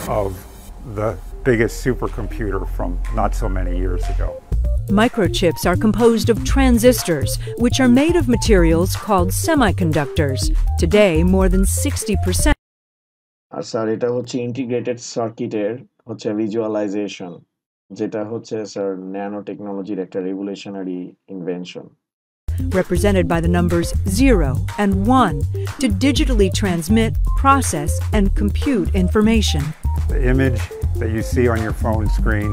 [SPEAKER 8] of the biggest supercomputer from not so many years ago.
[SPEAKER 6] Microchips are composed of transistors, which are made of materials called semiconductors. Today, more than 60%.
[SPEAKER 1] R sir এটা হচ্ছে integrated সার্কিটের হচ্ছে visualisation যেটা হচ্ছে sir nano টেকনোলজির একটা revolutionary invention.
[SPEAKER 6] represented by the numbers 0 and 1, to digitally transmit, process, and compute information.
[SPEAKER 8] The image that you see on your phone screen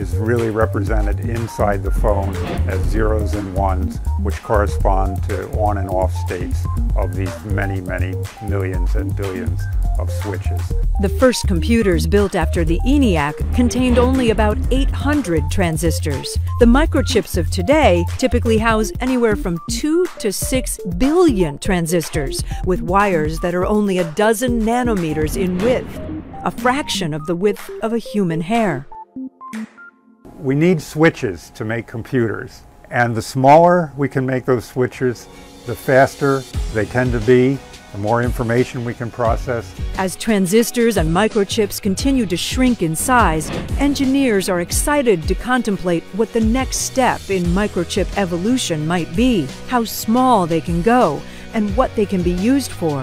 [SPEAKER 8] is really represented inside the phone as zeros and ones, which correspond to on and off states of these many, many millions and billions of switches.
[SPEAKER 6] The first computers built after the ENIAC contained only about 800 transistors. The microchips of today typically house anywhere from 2 to 6 billion transistors, with wires that are only a dozen nanometers in width, a fraction of the width of a human hair.
[SPEAKER 8] We need switches to make computers, and the smaller we can make those switches, the faster they tend to be, the more information we can process.
[SPEAKER 6] As transistors and microchips continue to shrink in size, engineers are excited to contemplate what the next step in microchip evolution might be, how small they can go, and what they can be used for.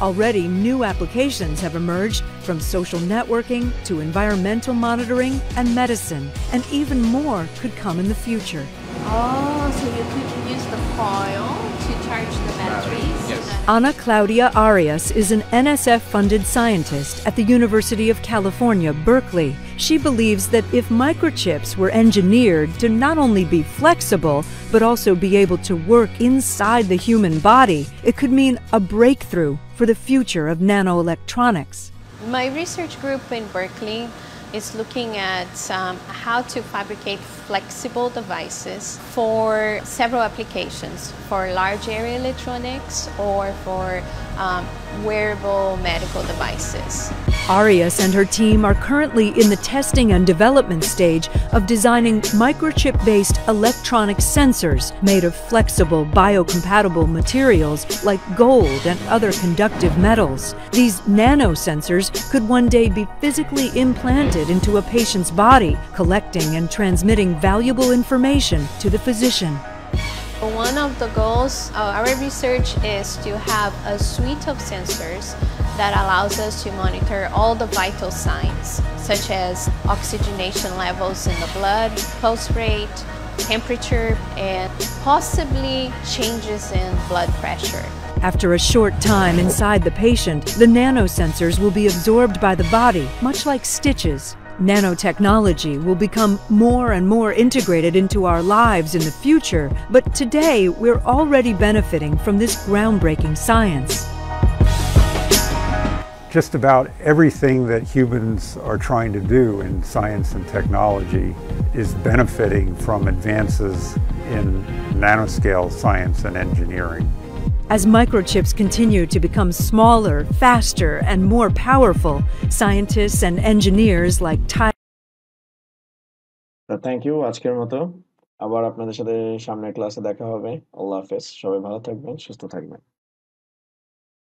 [SPEAKER 6] Already, new applications have emerged from social networking to environmental monitoring and medicine, and even more could come in the future.
[SPEAKER 9] Oh, so you could use the coil to charge the batteries?
[SPEAKER 4] Yes.
[SPEAKER 6] Ana Claudia Arias is an NSF-funded scientist at the University of California, Berkeley. She believes that if microchips were engineered to not only be flexible, but also be able to work inside the human body, it could mean a breakthrough for the future of nanoelectronics.
[SPEAKER 9] My research group in Berkeley is looking at how to fabricate flexible devices for several applications, for large area electronics or for wearable medical devices.
[SPEAKER 6] Arias and her team are currently in the testing and development stage of designing microchip-based electronic sensors made of flexible, biocompatible materials like gold and other conductive metals. These nanosensors could one day be physically implanted into a patient's body, collecting and transmitting valuable information to the physician.
[SPEAKER 9] One of the goals of our research is to have a suite of sensors that allows us to monitor all the vital signs, such as oxygenation levels in the blood, pulse rate, temperature, and possibly changes in blood pressure.
[SPEAKER 6] After a short time inside the patient, the nanosensors will be absorbed by the body, much like stitches. Nanotechnology will become more and more integrated into our lives in the future, but today we're already benefiting from this groundbreaking science.
[SPEAKER 8] Just about everything that humans are trying to do in science and technology is benefiting from advances in nanoscale science and engineering.
[SPEAKER 6] As microchips continue to become smaller, faster, and more powerful, scientists and engineers like
[SPEAKER 1] thank you আজকের মতো। আবার আপনাদের সাথে সামনের ক্লাসে দেখা হবে। আল্লাহ হাফেজ। সবাই ভালো থাকবেন, সুস্থ থাকবেন।